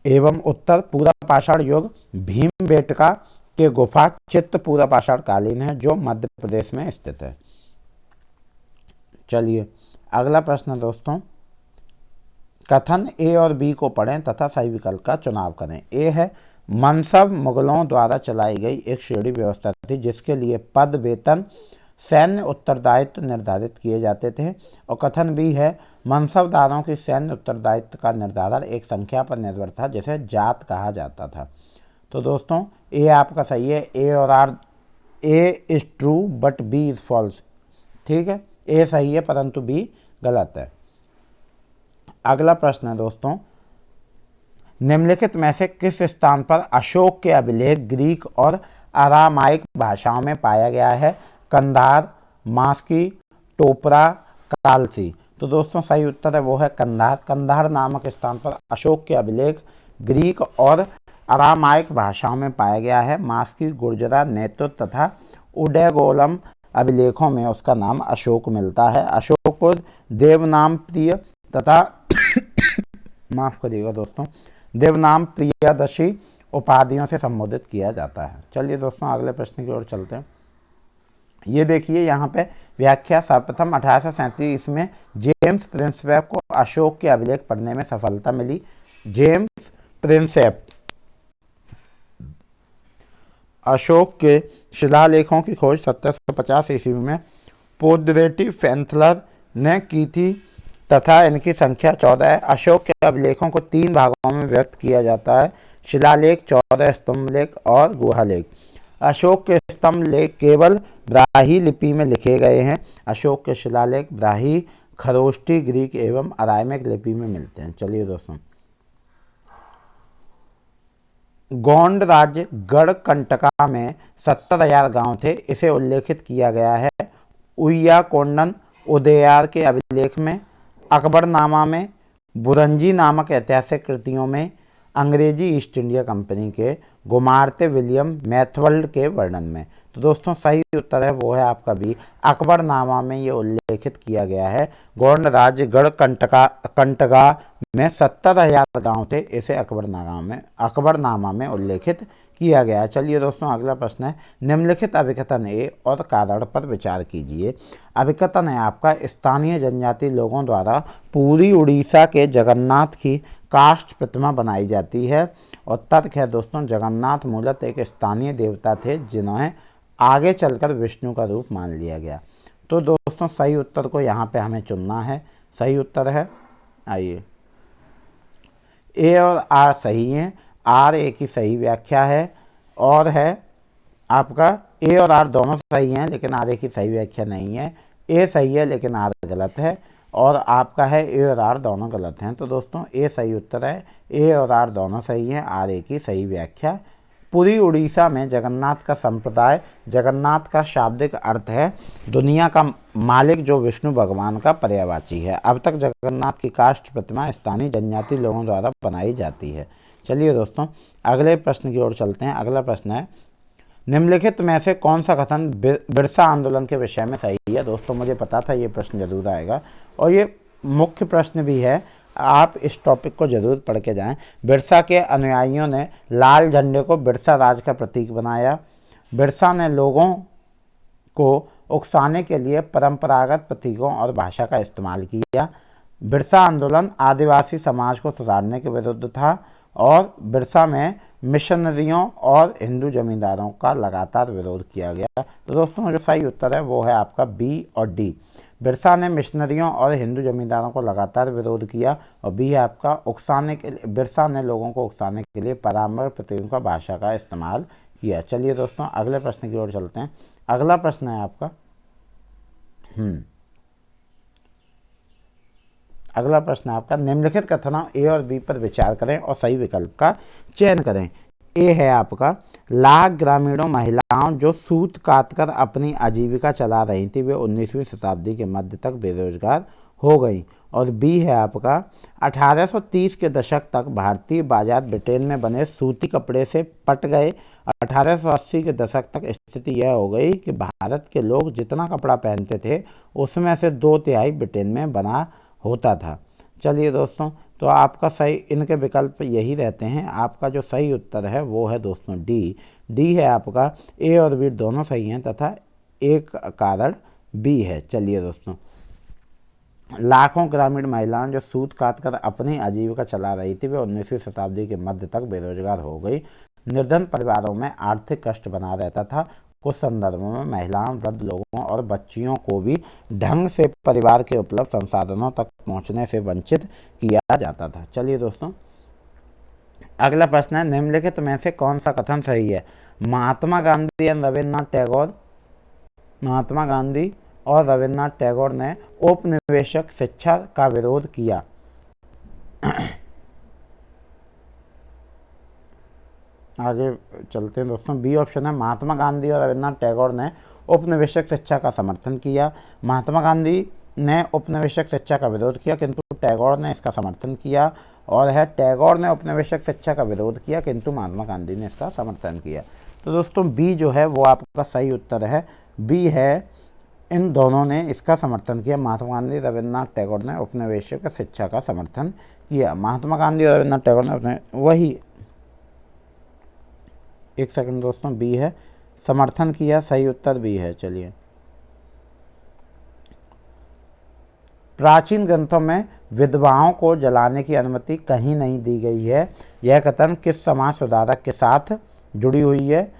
[SPEAKER 1] एवं उत्तर। पूरा पाषाण युग भीमबेटका के गुफा चित्त पूरा पाषाण कालीन है जो मध्य प्रदेश में स्थित है। चलिए अगला प्रश्न दोस्तों, कथन ए और बी को पढ़ें तथा सही विकल्प का चुनाव करें। ए है, मनसब मुगलों द्वारा चलाई गई एक श्रेणी व्यवस्था थी जिसके लिए पद, वेतन, सैन्य उत्तरदायित्व निर्धारित किए जाते थे। और कथन बी है, मनसबदारों की सैन्य उत्तरदायित्व का निर्धारण एक संख्या पर निर्भर था जिसे जात कहा जाता था। तो दोस्तों ए आपका सही है, ए और R, A is true but B is false. ठीक है, ए सही है परंतु बी गलत है। अगला प्रश्न है दोस्तों, निम्नलिखित में से किस स्थान पर अशोक के अभिलेख ग्रीक और अरामाइक भाषाओं में पाया गया है? कंधार, मास्की, टोपरा, कालसी। तो दोस्तों सही उत्तर है वो है कंधार। कंधार नामक स्थान पर अशोक के अभिलेख ग्रीक और अरामाइक भाषाओं में पाया गया है। मास्की, गुर्जरा, नेतृत्व तथा उडैगोलम अभिलेखों में उसका नाम अशोक मिलता है। अशोक को देवनाम प्रिय तथा माफ करिएगा दोस्तों, देवनाम प्रियदर्शी उपाधियों से संबोधित किया जाता है। चलिए दोस्तों अगले प्रश्न की ओर चलते हैं। ये देखिए यहाँ पे व्याख्या, सर्वप्रथम 1837 में जेम्स प्रिंसएप को अशोक के अभिलेख पढ़ने में सफलता मिली। जेम्स प्रिंसएप अशोक के शिलालेखों की खोज 1750 ईस्वी में पोद्रेटी फेंथलर ने की थी तथा इनकी संख्या 14 है। अशोक के अभिलेखों को 3 भागों में व्यक्त किया जाता है, शिलालेख, 14 स्तंभ लेख और गुहालेख। अशोक के स्तंभ लेख केवल ब्राही लिपि में लिखे गए हैं। अशोक के शिलालेख ब्राही, खरोष्टी, ग्रीक एवं अरामिक लिपि में मिलते हैं। चलिए दोस्तों, गोंड राज्य गढ़कंटका में 70,000 गांव थे, इसे उल्लेखित किया गया है उय्याकोंडन उदयार के अभिलेख में, अकबरनामा में, बुरंजी नामक ऐतिहासिक कृतियों में, अंग्रेजी ईस्ट इंडिया कंपनी के गुमार्ते विलियम मैथवर्ल्ड के वर्णन में। तो दोस्तों सही उत्तर है वो है आपका बी, अकबरनामा में ये उल्लेखित किया गया है। गोंड राज्य गढ़कंटका में 70,000 गांव थे, इसे अकबरनामा में उल्लेखित किया गया। चलिए दोस्तों अगला प्रश्न है, निम्नलिखित अभिकथन ए और कारण पर विचार कीजिए। अभिकथन है आपका, स्थानीय जनजाति लोगों द्वारा पूरी उड़ीसा के जगन्नाथ की काष्ठ प्रतिमा बनाई जाती है। और तर्क है दोस्तों, जगन्नाथ मूलतः एक स्थानीय देवता थे जिन्हें आगे चलकर विष्णु का रूप मान लिया गया। तो दोस्तों सही उत्तर को यहाँ पे हमें चुनना है। सही उत्तर है, आइए, ए और आर सही हैं। आर ए की सही व्याख्या है और है आपका ए और आर दोनों सही हैं लेकिन आर ए की सही व्याख्या नहीं है। ए सही है लेकिन आर गलत है और आपका है ए और आर दोनों गलत हैं। तो दोस्तों ए सही उत्तर है, ए और आर दोनों सही हैं, आर ए की सही व्याख्या। पूरी उड़ीसा में जगन्नाथ का संप्रदाय, जगन्नाथ का शाब्दिक अर्थ है दुनिया का मालिक जो विष्णु भगवान का पर्यायवाची है। अब तक जगन्नाथ की काष्ठ प्रतिमा स्थानीय जनजाति लोगों द्वारा बनाई जाती है। चलिए दोस्तों अगले प्रश्न की ओर चलते हैं। अगला प्रश्न है, निम्नलिखित में से कौन सा कथन बिरसा आंदोलन के विषय में सही है? दोस्तों मुझे पता था ये प्रश्न जरूर आएगा और ये मुख्य प्रश्न भी है, आप इस टॉपिक को जरूर पढ़ के जाएं। बिरसा के अनुयायियों ने लाल झंडे को बिरसा राज का प्रतीक बनाया। बिरसा ने लोगों को उकसाने के लिए परंपरागत प्रतीकों और भाषा का इस्तेमाल किया। बिरसा आंदोलन आदिवासी समाज को सुधारने के विरुद्ध था और बिरसा में मिशनरियों और हिंदू जमींदारों का लगातार विरोध किया गया। तो दोस्तों जो सही उत्तर है वो है आपका बी और डी। बिरसा ने मिशनरियों और हिंदू जमींदारों को लगातार विरोध किया और बी है आपका उकसाने के लिए, बिरसा ने लोगों को उकसाने के लिए पारंपरिक प्रतीकों का भाषा का इस्तेमाल किया। चलिए दोस्तों अगले प्रश्न की ओर चलते हैं। अगला प्रश्न है आपका अगला प्रश्न है आपका, निम्नलिखित कथनों ए और बी पर विचार करें और सही विकल्प का चयन करें। ए है आपका, लाख ग्रामीणों महिलाओं जो सूत काटकर अपनी आजीविका चला रही थी वे 19वीं शताब्दी के मध्य तक बेरोजगार हो गई। और बी है आपका, 1830 के दशक तक भारतीय बाजार ब्रिटेन में बने सूती कपड़े से पट गए। 1880 के दशक तक स्थिति यह हो गई कि भारत के लोग जितना कपड़ा पहनते थे उसमें से 2/3 ब्रिटेन में बना होता था। चलिए दोस्तों, तो आपका सही इनके विकल्प यही रहते हैं। आपका जो सही उत्तर है वो है दोस्तों डी। डी है आपका, ए और बी दोनों सही हैं तथा एक कारण बी है। चलिए दोस्तों, लाखों ग्रामीण महिलाएं जो सूत काटकर अपनी आजीविका चला रही थी वे 19वीं शताब्दी के मध्य तक बेरोजगार हो गई। निर्धन परिवारों में आर्थिक कष्ट बना रहता था। कुछ संदर्भों में महिलाओं, वृद्ध लोगों और बच्चियों को भी ढंग से परिवार के उपलब्ध संसाधनों तक पहुंचने से वंचित किया जाता था। चलिए दोस्तों, अगला प्रश्न है, निम्नलिखित में से कौन सा कथन सही है। महात्मा गांधी और रविन्द्रनाथ टैगोर ने औपनिवेशिक शिक्षा का विरोध किया। आगे चलते हैं दोस्तों। बी ऑप्शन है, महात्मा गांधी और रविन्द्रनाथ टैगोर ने औपनिवेशिक शिक्षा का समर्थन किया। महात्मा गांधी ने औपनिवेशिक शिक्षा का विरोध किया किंतु टैगोर ने इसका समर्थन किया। और है, टैगोर ने औपनिवेशिक शिक्षा का विरोध किया किंतु महात्मा गांधी ने इसका समर्थन किया। तो दोस्तों बी जो है वो आपका सही उत्तर है। बी है, इन दोनों ने इसका समर्थन किया। महात्मा गांधी, रविन्द्रनाथ टैगोर ने औपनिवेशिक शिक्षा का समर्थन किया। महात्मा गांधी और रविन्द्रनाथ टैगोर ने अपने वही, एक सेकंड दोस्तों, बी है, समर्थन किया। सही उत्तर बी है। चलिए, प्राचीन ग्रंथों में विधवाओं को जलाने की अनुमति कहीं नहीं दी गई है। यह कथन किस समाज सुधारक के साथ जुड़ी हुई है।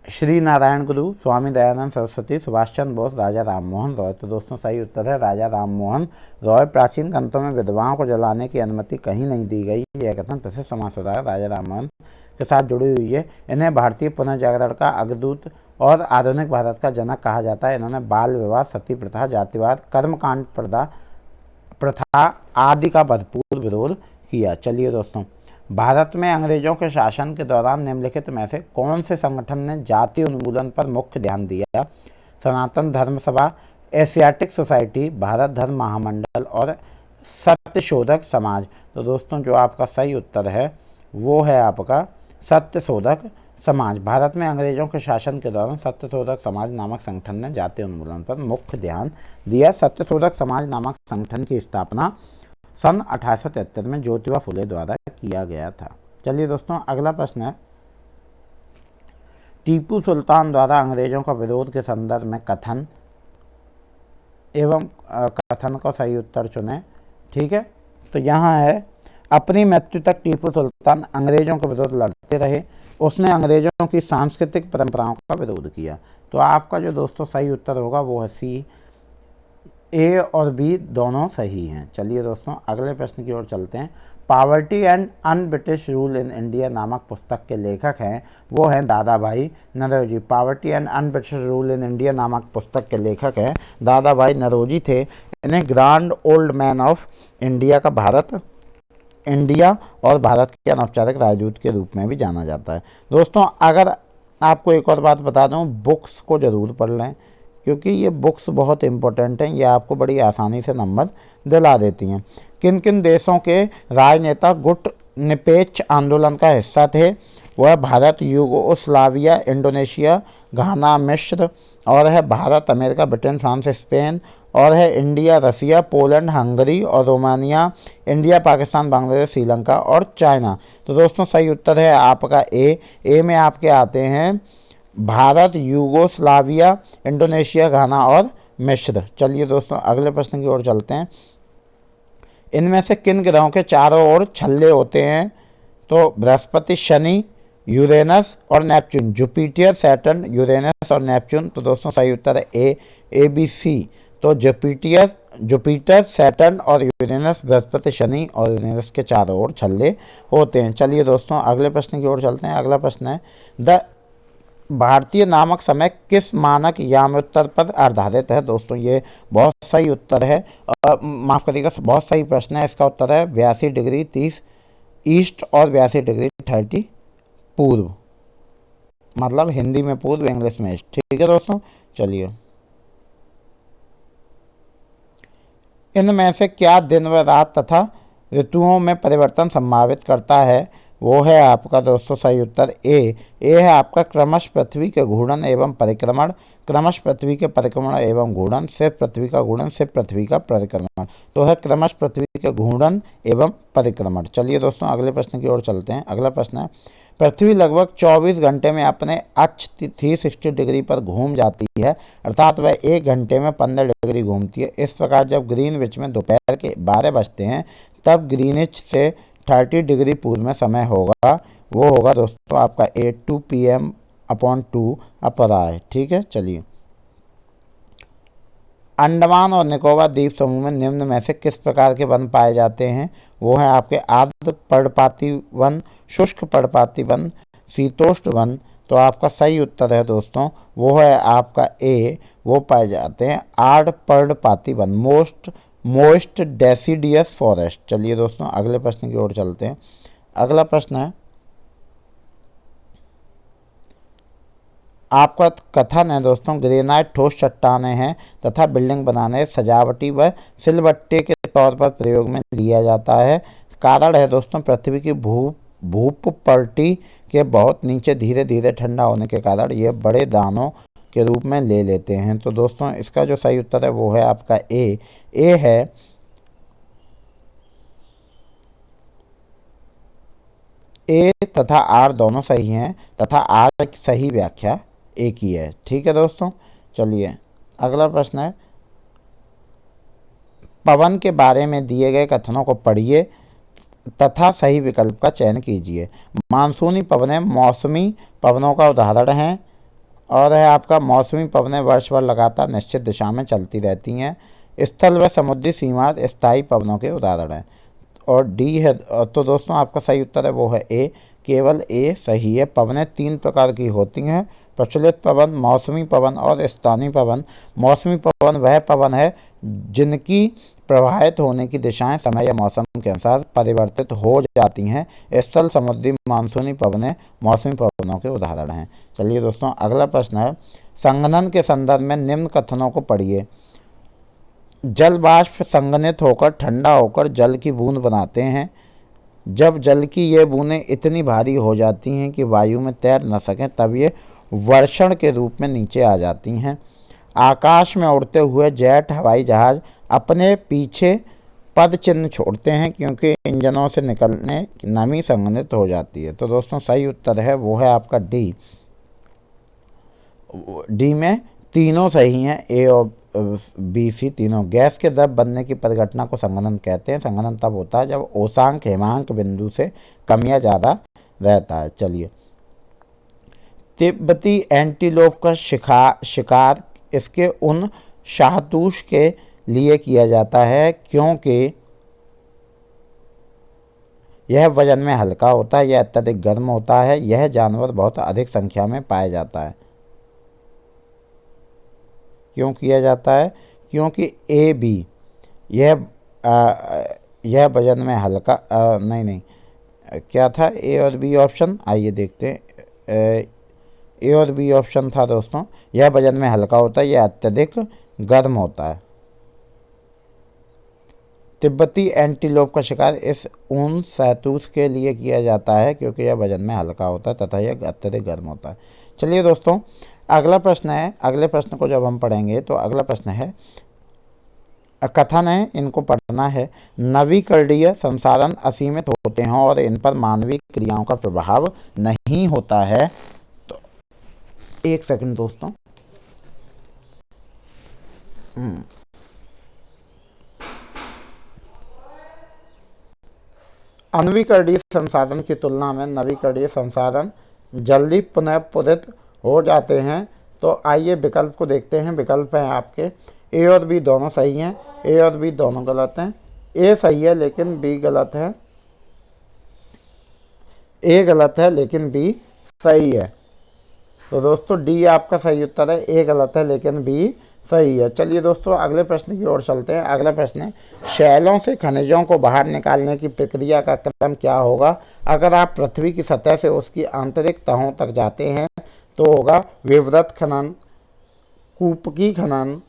[SPEAKER 1] श्री नारायण गुरु, स्वामी दयानंद सरस्वती, सुभाष चंद्र बोस, राजा राम मोहन रॉय। तो दोस्तों सही उत्तर है राजा राम मोहन रॉय। प्राचीन ग्रंथों में विधवाओं को जलाने की अनुमति कहीं नहीं दी गई। यह कथन प्रसिद्ध समाज सुधारक राजा राम मोहन के साथ जुड़ी हुई है। इन्हें भारतीय पुनर्जागरण का अग्रदूत और आधुनिक भारत का जनक कहा जाता है। इन्होंने बाल विवाह, सती प्रथा, जातिवाद, कर्मकांड प्रथा आदि का भरपूर विरोध किया। चलिए दोस्तों, भारत में अंग्रेजों के शासन के दौरान निम्नलिखित में से कौन से संगठन ने जाति उन्मूलन पर मुख्य ध्यान दिया। सनातन धर्म सभा, एशियाटिक सोसाइटी, भारत धर्म महामंडल और सत्यशोधक समाज। तो दोस्तों जो आपका सही उत्तर है वो है आपका सत्यशोधक समाज। भारत में अंग्रेजों के शासन के दौरान सत्यशोधक समाज नामक संगठन ने जाति उन्मूलन पर मुख्य ध्यान दिया। सत्यशोधक समाज नामक संगठन की स्थापना सन 1873 में ज्योतिबा फुले द्वारा किया गया था। चलिए दोस्तों, अगला प्रश्न है, टीपू सुल्तान द्वारा अंग्रेजों का विरोध के संदर्भ में कथन एवं कथन का सही उत्तर चुनें। ठीक है, तो यहाँ है, अपनी मृत्यु तक टीपू सुल्तान अंग्रेजों के विरोध लड़ते रहे। उसने अंग्रेजों की सांस्कृतिक परंपराओं का विरोध किया। तो आपका जो दोस्तों सही उत्तर होगा वो है सी। ए और बी दोनों सही हैं। चलिए दोस्तों, अगले प्रश्न की ओर चलते हैं। Poverty and un British rule in India नामक पुस्तक के लेखक हैं, वो हैं Dadabhai Naoroji. Poverty and un British rule in India नामक पुस्तक के लेखक हैं दादा भाई नौरोजी थे। इन्हें grand old man of India और भारत के अनौपचारिक राजदूत के रूप में भी जाना जाता है। दोस्तों अगर आपको एक और बात बता दूं, बुक्स को ज़रूर पढ़ लें क्योंकि ये बुक्स बहुत इंपॉर्टेंट हैं। ये आपको बड़ी आसानी से नंबर दिला देती हैं। किन किन देशों के राजनेता गुट निरपेक्ष आंदोलन का हिस्सा थे। वह भारत, यूगोस्लाविया, इंडोनेशिया, घाना, मिस्र और है Bharat, America, Britain, France, Spain और है इंडिया, रसिया, पोलैंड, हंगरी और रोमानिया, इंडिया, पाकिस्तान, बांग्लादेश, श्रीलंका और चाइना। तो दोस्तों सही उत्तर है आपका ए में आपके आते हैं भारत, यूगोस्लाविया, इंडोनेशिया, घाना और मिस्र। चलिए दोस्तों अगले प्रश्न की ओर चलते हैं। इनमें से किन ग्रहों के चारों ओर छल्ले होते हैं। तो बृहस्पति, शनि, यूरेनस और नेपच्यून। जुपिटर, सैटर्न, यूरेनस और नेपच्यून। तो दोस्तों सही उत्तर है ए बी सी। तो जुपिटर, सैटर्न और यूरेनस, बृहस्पति, शनि और यूरेनस के चारों ओर छल्ले होते हैं। चलिए दोस्तों अगले प्रश्न की ओर चलते हैं। अगला प्रश्न है, द भारतीय नामक समय किस मानक याम्योत्तर पर आधारित है? दोस्तों ये बहुत सही उत्तर है, माफ़ करिएगा, बहुत सही प्रश्न है। इसका उत्तर है 82°30 ईस्ट और 82°30 पूर्व, मतलब हिंदी में पूर्व, इंग्लिश में ईस्ट। ठीक है दोस्तों, चलिए। इनमें से क्या दिन व रात तथा ऋतुओं में परिवर्तन संभावित करता है? वो है आपका दोस्तों सही उत्तर ए है आपका क्रमश पृथ्वी के घूर्णन एवं परिक्रमण। क्रमश पृथ्वी के परिक्रमण एवं घूर्णन, सिर्फ पृथ्वी का घूर्णन, सिर्फ पृथ्वी का परिक्रमण, तो है क्रमश पृथ्वी के घूर्णन एवं परिक्रमण। चलिए दोस्तों अगले प्रश्न की ओर चलते हैं। अगला प्रश्न है, पृथ्वी लगभग 24 घंटे में अपने अक्ष 360 पर घूम जाती है, अर्थात वह 1 घंटे में 15 डिग्री घूमती है। इस प्रकार जब ग्रीनविच में दोपहर के 12 बजते हैं तब ग्रीनिच से 30 डिग्री पूर्व में समय होगा, वो होगा दोस्तों आपका 2 PM/2 अपराह्न। ठीक है, चलिए। अंडमान और निकोबार द्वीप समूह में निम्न में से किस प्रकार के वन पाए जाते हैं? वो हैं आपके आर्द्र पर्णपाती वन, शुष्क पर्णपाती वन, शीतोष्ण वन। तो आपका सही उत्तर है दोस्तों वो है आपका ए, वो पाए जाते हैं आर्द्र पर्णपाती वन, मोस्ट डेसिडियस फॉरेस्ट। चलिए दोस्तों अगले प्रश्न की ओर चलते हैं। अगला प्रश्न है, आपका कथन है दोस्तों, ग्रेनाइट ठोस चट्टानें हैं तथा बिल्डिंग बनाने, सजावटी व सिलबट्टे के तौर पर प्रयोग में लिया जाता है। कारण है दोस्तों पृथ्वी की भूपटल के बहुत नीचे धीरे धीरे ठंडा होने के कारण ये बड़े दानों के रूप में ले लेते हैं। तो दोस्तों इसका जो सही उत्तर है वो है आपका ए है ए तथा आर दोनों सही हैं तथा आर की सही व्याख्या एक ही है। ठीक है दोस्तों, चलिए अगला प्रश्न है, पवन के बारे में दिए गए कथनों को पढ़िए तथा सही विकल्प का चयन कीजिए। मानसूनी पवनें मौसमी पवनों का उदाहरण हैं, और है आपका मौसमी पवनें वर्ष भर लगातार निश्चित दिशा में चलती रहती हैं। स्थल व समुद्री सीमा स्थायी पवनों के उदाहरण हैं। और डी है, तो दोस्तों आपका सही उत्तर है वो है ए, केवल ए सही है। पवनें 3 प्रकार की होती हैं, प्रचलित पवन, मौसमी पवन और स्थानीय पवन। मौसमी पवन वह पवन है जिनकी प्रवाहित होने की दिशाएं समय या मौसम के अनुसार परिवर्तित हो जाती हैं। स्थल समुद्री मानसूनी पवनें मौसमी पवनों के उदाहरण हैं। चलिए दोस्तों अगला प्रश्न है, संघनन के संदर्भ में निम्न कथनों को पढ़िए। जल बाष्प संघनित होकर ठंडा होकर जल की बूंद बनाते हैं। जब जल की ये बूंदें इतनी भारी हो जाती हैं कि वायु में तैर न सकें तब ये वर्षण के रूप में नीचे आ जाती हैं। आकाश में उड़ते हुए जेट हवाई जहाज अपने पीछे पद चिन्ह छोड़ते हैं क्योंकि इंजनों से निकलने नमी संघनित हो जाती है। तो दोस्तों सही उत्तर है वो है आपका डी में तीनों सही हैं, ए और बी सी तीनों। गैस के द्रव बनने की परिघटना को संघनन कहते हैं। संघनन तब होता है जब ओसांक हेमांक बिंदु से कम या ज़्यादा रहता है। चलिए, तिब्बती एंटीलोप का शिकार इसके उन शाहतूश के लिए किया जाता है क्योंकि यह वजन में हल्का होता है, यह अत्यधिक गर्म होता है, यह जानवर बहुत अधिक संख्या में पाया जाता है। क्यों किया जाता है? क्योंकि ए बी यह वजन में हल्का नहीं क्या था ए और बी ऑप्शन, आइए देखते हैं। ए और बी ऑप्शन था दोस्तों, यह वजन में हल्का होता है, यह अत्यधिक गर्म होता है। तिब्बती एंटीलोप का शिकार इस ऊन शहतूश के लिए किया जाता है क्योंकि यह वजन में हल्का होता है तथा यह अत्यधिक गर्म होता है। चलिए दोस्तों अगला प्रश्न है, अगले प्रश्न को जब हम पढ़ेंगे तो अगला प्रश्न है, कथन है, इनको पढ़ना है। नवीकरणीय संसाधन असीमित होते हैं और इन पर मानवीय क्रियाओं का प्रभाव नहीं होता है। तो एक सेकंड दोस्तों, अनवीकरणीय संसाधन की तुलना में नवीकरणीय संसाधन जल्दी पुनः पूरित हो जाते हैं। तो आइए विकल्प को देखते हैं। विकल्प हैं आपके ए और बी दोनों सही हैं, ए और बी दोनों गलत हैं। ए सही है लेकिन बी गलत है, ए गलत है लेकिन बी सही है।
[SPEAKER 2] तो दोस्तों डी आपका सही उत्तर है, ए गलत है लेकिन बी सही है। चलिए दोस्तों अगले प्रश्न की ओर चलते हैं। अगला प्रश्न है, शैलों से खनिजों को बाहर निकालने की प्रक्रिया का क्रम क्या होगा? अगर आप पृथ्वी की सतह से उसकी आंतरिक तहों तक जाते हैं तो होगा विवृत खनन, कूपकी खनन,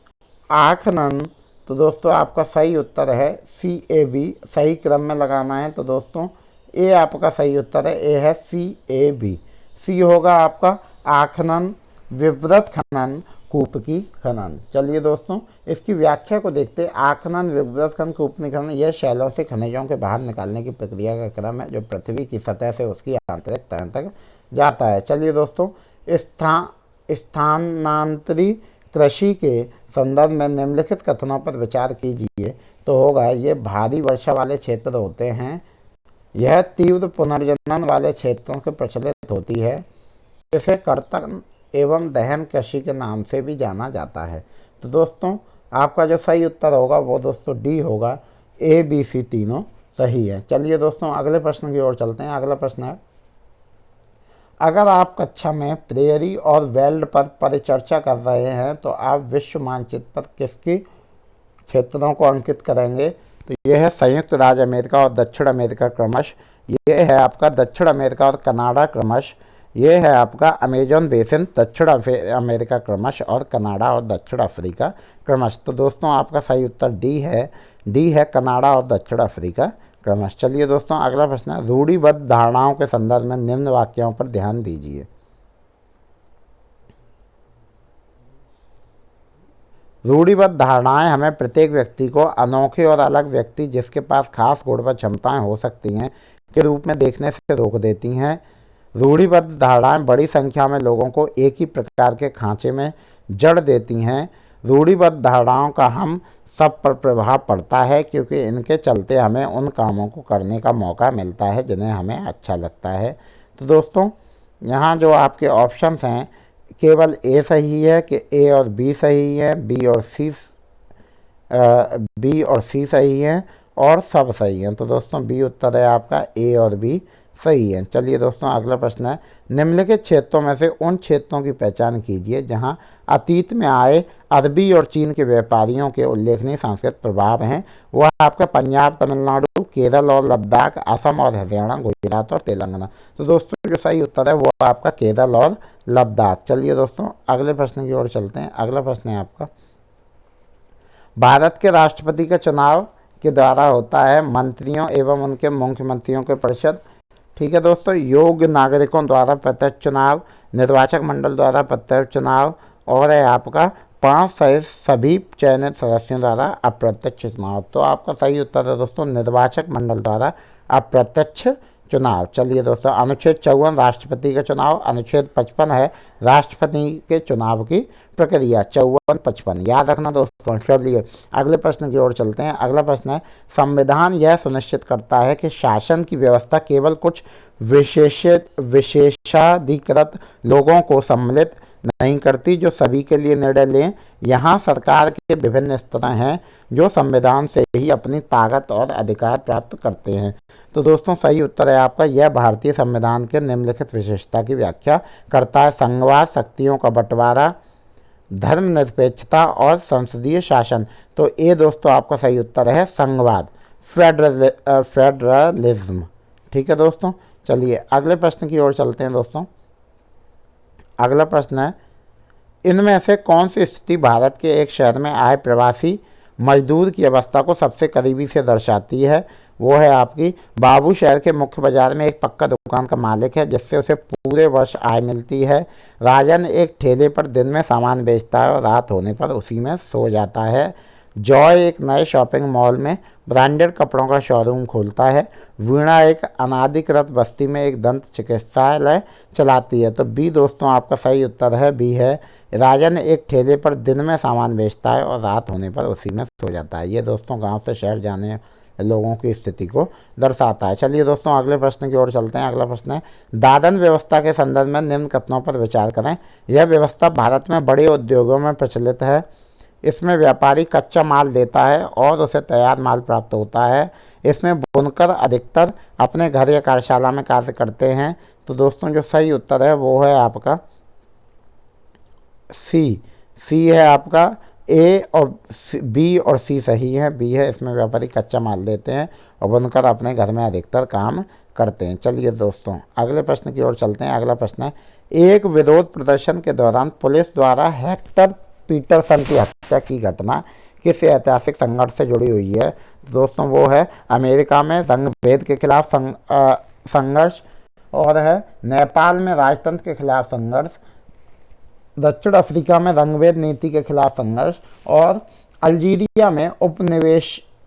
[SPEAKER 2] आखनन। तो दोस्तों आपका सही उत्तर है सी ए बी, सही क्रम में लगाना है। तो दोस्तों ए आपका सही उत्तर है, ए है सी ए बी। सी होगा आपका आखनन, विवृत खनन, कूपकी खनन। चलिए दोस्तों इसकी व्याख्या को देखते हैं। आखनन, विवृत खनन, कूपकी खनन यह शैलों से खनिजों के बाहर निकालने की प्रक्रिया का क्रम है जो पृथ्वी की सतह से उसकी आंतरिक तह तक जाता है। चलिए दोस्तों स्थानांतरी कृषि के संदर्भ में निम्नलिखित कथनों पर विचार कीजिए। तो होगा ये भारी वर्षा वाले क्षेत्र होते हैं, यह तीव्र पुनर्जनन वाले क्षेत्रों के प्रचलित होती है, इसे कर्तन एवं दहन कृषि के नाम से भी जाना जाता है। तो दोस्तों आपका जो सही उत्तर होगा वो दोस्तों डी होगा, ए बी सी तीनों सही है। चलिए दोस्तों अगले प्रश्न की ओर चलते हैं। अगला प्रश्न है, अगर आप कक्षा में प्रेयरी और वेल्ड पर परिचर्चा कर रहे हैं तो आप विश्व मानचित्र पर किसके क्षेत्रों को अंकित करेंगे? तो यह है संयुक्त राज्य अमेरिका और दक्षिण अमेरिका क्रमश, ये है आपका दक्षिण अमेरिका और कनाडा क्रमश, ये है आपका अमेजन बेसिन दक्षिण अमेरिका क्रमश और कनाडा और दक्षिण अफ्रीका क्रमश। तो दोस्तों आपका सही उत्तर डी है कनाडा और दक्षिण अफ्रीका क्रमश। चलिए दोस्तों अगला प्रश्न है, रूढ़िबद्ध धारणाओं के संदर्भ में निम्न वाक्यों पर ध्यान दीजिए। रूढ़िबद्ध धारणाएं हमें प्रत्येक व्यक्ति को अनोखे और अलग व्यक्ति जिसके पास खास गुण व क्षमताएं हो सकती हैं के रूप में देखने से रोक देती हैं। रूढ़िबद्ध धारणाएं बड़ी संख्या में लोगों को एक ही प्रकार के खांचे में जड़ देती हैं। रूढ़िबद्ध धारणाओं का हम सब पर प्रभाव पड़ता है क्योंकि इनके चलते हमें उन कामों को करने का मौका मिलता है जिन्हें हमें अच्छा लगता है। तो दोस्तों यहाँ जो आपके ऑप्शंस हैं केवल ए सही है कि ए और बी सही है, बी और सी सही हैं और सब सही हैं। तो दोस्तों बी उत्तर है आपका, ए और बी सही है। चलिए दोस्तों अगला प्रश्न है, निम्नलिखित क्षेत्रों में से उन क्षेत्रों की पहचान कीजिए जहां अतीत में आए अरबी और चीन के व्यापारियों के उल्लेखनीय सांस्कृतिक प्रभाव हैं। वह आपका पंजाब, तमिलनाडु, केरल और लद्दाख, असम और हरियाणा, गुजरात और तेलंगाना। तो दोस्तों जो सही उत्तर है वो आपका केरल और लद्दाख। चलिए दोस्तों अगले प्रश्न की ओर चलते हैं। अगला प्रश्न है आपका, भारत के राष्ट्रपति का चुनाव के द्वारा होता है मंत्रियों एवं उनके मुख्यमंत्रियों के परिषद। ठीक है दोस्तों, योग्य नागरिकों द्वारा प्रत्यक्ष चुनाव, निर्वाचक मंडल द्वारा प्रत्यक्ष चुनाव और है आपका 5 सभी चयनित सदस्यों द्वारा अप्रत्यक्ष चुनाव। तो आपका सही उत्तर है दोस्तों निर्वाचक मंडल द्वारा अप्रत्यक्ष चुनाव। चलिए दोस्तों अनुच्छेद 54 राष्ट्रपति का चुनाव, अनुच्छेद 55 है राष्ट्रपति के चुनाव की प्रक्रिया। 54-55 याद रखना दोस्तों। चलिए अगले प्रश्न की ओर चलते हैं। अगला प्रश्न है, संविधान यह सुनिश्चित करता है कि शासन की व्यवस्था केवल कुछ विशेषाधिकृत लोगों को सम्मिलित नहीं करती जो सभी के लिए निर्णय लें। यहाँ सरकार के विभिन्न स्तर हैं जो संविधान से ही अपनी ताकत और अधिकार प्राप्त करते हैं। तो दोस्तों सही उत्तर है आपका, यह भारतीय संविधान के निम्नलिखित विशेषता की व्याख्या करता है, संघवाद, शक्तियों का बंटवारा, धर्मनिरपेक्षता और संसदीय शासन। तो ये दोस्तों आपका सही उत्तर है संघवाद, फेडरलिज्म। ठीक है दोस्तों, चलिए अगले प्रश्न की ओर चलते हैं दोस्तों। अगला प्रश्न है, इनमें से कौन सी स्थिति भारत के एक शहर में आए प्रवासी मजदूर की अवस्था को सबसे करीबी से दर्शाती है? वो है आपकी, बाबू शहर के मुख्य बाजार में एक पक्का दुकान का मालिक है जिससे उसे पूरे वर्ष आय मिलती है। राजन एक ठेले पर दिन में सामान बेचता है और रात होने पर उसी में सो जाता है। जॉय एक नए शॉपिंग मॉल में ब्रांडेड कपड़ों का शोरूम खोलता है। वीणा एक अनाधिकृत बस्ती में एक दंत चिकित्सालय चलाती है। तो बी दोस्तों आपका सही उत्तर है, बी है, राजन एक ठेले पर दिन में सामान बेचता है और रात होने पर उसी में सो जाता है। ये दोस्तों गांव से शहर जाने लोगों की स्थिति को दर्शाता है। चलिए दोस्तों अगले प्रश्न की ओर चलते हैं। अगला प्रश्न है, दादन व्यवस्था के संदर्भ में निम्न कथनों पर विचार करें। यह व्यवस्था भारत में बड़े उद्योगों में प्रचलित है। इसमें व्यापारी कच्चा माल देता है और उसे तैयार माल प्राप्त होता है। इसमें बुनकर अधिकतर अपने घर या कार्यशाला में कार्य करते हैं। तो दोस्तों जो सही उत्तर है वो है आपका सी। सी है आपका, ए और बी और सी सही है। बी है, इसमें व्यापारी कच्चा माल लेते हैं और बुनकर अपने घर में अधिकतर काम करते हैं। चलिए दोस्तों अगले प्रश्न की ओर चलते हैं। अगला प्रश्न है, एक विरोध प्रदर्शन के दौरान पुलिस द्वारा हेक्टर पीटरसन की हत्या की घटना किस ऐतिहासिक संघर्ष से जुड़ी हुई है? दोस्तों वो है अमेरिका में रंगभेद के खिलाफ संघर्ष, और है नेपाल में राजतंत्र के खिलाफ संघर्ष, दक्षिण अफ्रीका में रंगभेद नीति के खिलाफ संघर्ष, और अल्जीरिया में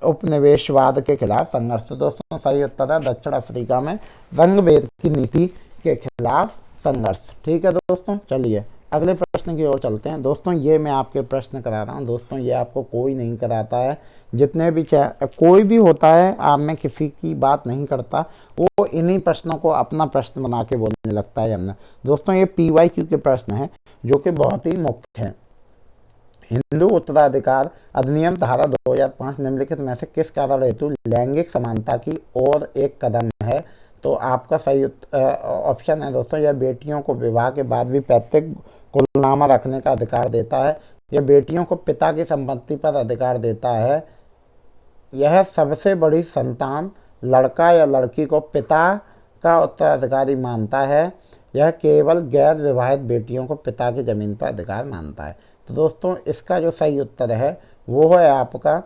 [SPEAKER 2] उपनिवेशवाद के खिलाफ संघर्ष। तो दोस्तों सही उत्तर है दक्षिण अफ्रीका में रंगभेद की नीति के खिलाफ संघर्ष। ठीक है दोस्तों, चलिए अगले प्रश्न की ओर चलते हैं। दोस्तों ये मैं आपके प्रश्न करा रहा हूँ। दोस्तों ये आपको कोई नहीं कराता है, जितने भी कोई भी होता है आप में किसी की बात नहीं करता, वो इन्हीं प्रश्नों को अपना प्रश्न बना के बोलने लगता है हमने। दोस्तों ये PYQ के प्रश्न हैं जो कि बहुत ही मुख्य हैं। हिंदू उत्तराधिकार अधिनियम धारा 2005 निम्नलिखित में से किस कारण हेतु लैंगिक समानता की ओर एक कदम है? तो आपका सही ऑप्शन है दोस्तों, यह बेटियों को विवाह के बाद भी पैतृक कुलनामा रखने का अधिकार देता है। यह बेटियों को पिता की संपत्ति पर अधिकार देता है। यह सबसे बड़ी संतान लड़का या लड़की को पिता का उत्तराधिकारी मानता है। यह केवल गैर विवाहित बेटियों को पिता की ज़मीन पर अधिकार मानता है। तो दोस्तों इसका जो सही उत्तर है वो है आपका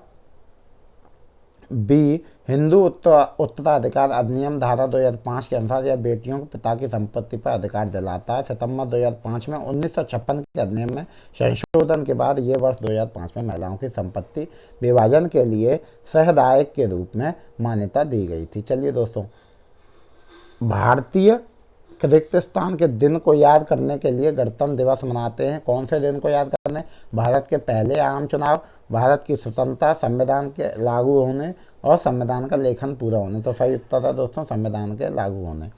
[SPEAKER 2] बी, हिंदू उत्तराधिकार अधिनियम धारा 2005 के अनुसार यह बेटियों को पिता की संपत्ति पर अधिकार दिलाता है। सितंबर 2005 में 1956 के अधिनियम में संशोधन के बाद ये वर्ष 2005 में महिलाओं की संपत्ति विभाजन के लिए सहदायक के रूप में मान्यता दी गई थी। चलिए दोस्तों, भारतीय किर्गिस्तान के दिन को याद करने के लिए गणतंत्र दिवस मनाते हैं। कौन से दिन को याद करने? भारत के पहले आम चुनाव, भारत की स्वतंत्रता, संविधान के लागू होने और संविधान का लेखन पूरा होने। तो सही उत्तर है दोस्तों संविधान के लागू होने।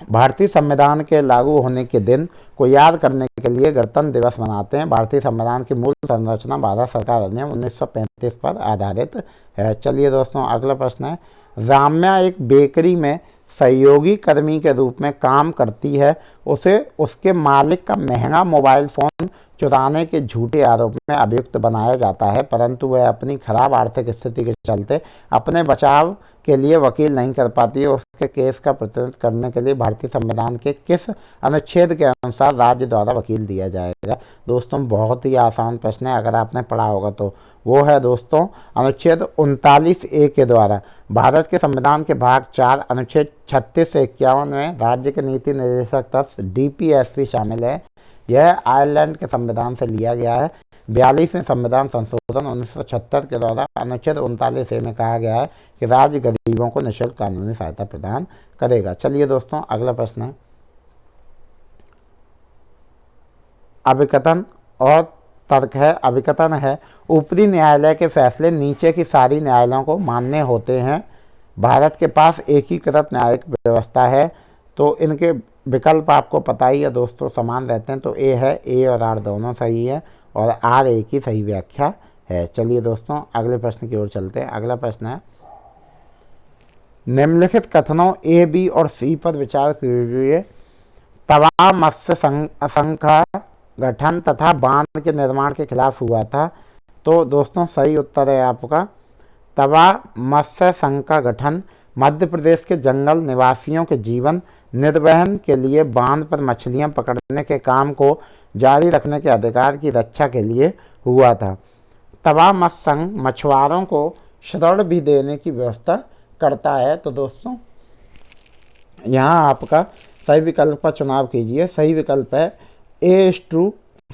[SPEAKER 2] भारतीय संविधान के लागू होने के दिन को याद करने के लिए गणतंत्र दिवस मनाते हैं। भारतीय संविधान की मूल संरचना भारत सरकार अधिनियम 1935 पर आधारित है। चलिए दोस्तों अगला प्रश्न है, जाम्या एक बेकरी में सहयोगी कर्मी के रूप में काम करती है। उसे उसके मालिक का महंगा मोबाइल फ़ोन चुराने के झूठे आरोप में अभियुक्त बनाया जाता है, परंतु वह अपनी खराब आर्थिक स्थिति के चलते अपने बचाव के लिए वकील नहीं कर पाती है। उसके केस का प्रतिनिधित्व करने के लिए भारतीय संविधान के किस अनुच्छेद के अनुसार राज्य द्वारा वकील दिया जाएगा? दोस्तों बहुत ही आसान प्रश्न है, अगर आपने पढ़ा होगा तो। वो है दोस्तों अनुच्छेद 39A के द्वारा। भारत के संविधान के भाग 4 अनुच्छेद 36 से 51 में राज्य के नीति निर्देशक तत्व DPSP शामिल है। यह आयरलैंड के संविधान से लिया गया है। 42वें संविधान संशोधन 1976 के द्वारा अनुच्छेद 39A में कहा गया है कि राज्य गरीबों को निःशुल्क कानूनी सहायता प्रदान करेगा। चलिए दोस्तों अगला प्रश्न है, अभिकथन और तर्क है। अभिकथन है, ऊपरी न्यायालय के फैसले नीचे की सारी न्यायालयों को मान्य होते हैं। भारत के पास एकीकृत न्यायिक व्यवस्था है। तो इनके विकल्प आपको पता ही है दोस्तों, समान रहते हैं। तो ए है, ए और आर दोनों सही है और आर ए की सही व्याख्या है। चलिए दोस्तों अगले प्रश्न की ओर चलते हैं। अगला प्रश्न है, निम्नलिखित कथनों ए, बी और सी पर विचार कीजिए। तवा मत्स्य संघ का गठन तथा बांध के निर्माण के खिलाफ हुआ था। तो दोस्तों सही उत्तर है आपका तवा मत्स्य संघ का गठन मध्य प्रदेश के जंगल निवासियों के जीवन निर्वहन के लिए बांध पर मछलियां पकड़ने के काम को जारी रखने के अधिकार की रक्षा के लिए हुआ था। तवा मत्स्य संघ मछुआरों को श्रम भी देने की व्यवस्था करता है। तो दोस्तों यहाँ आपका सही विकल्प का चुनाव कीजिए। सही विकल्प है ए इज ट्रू,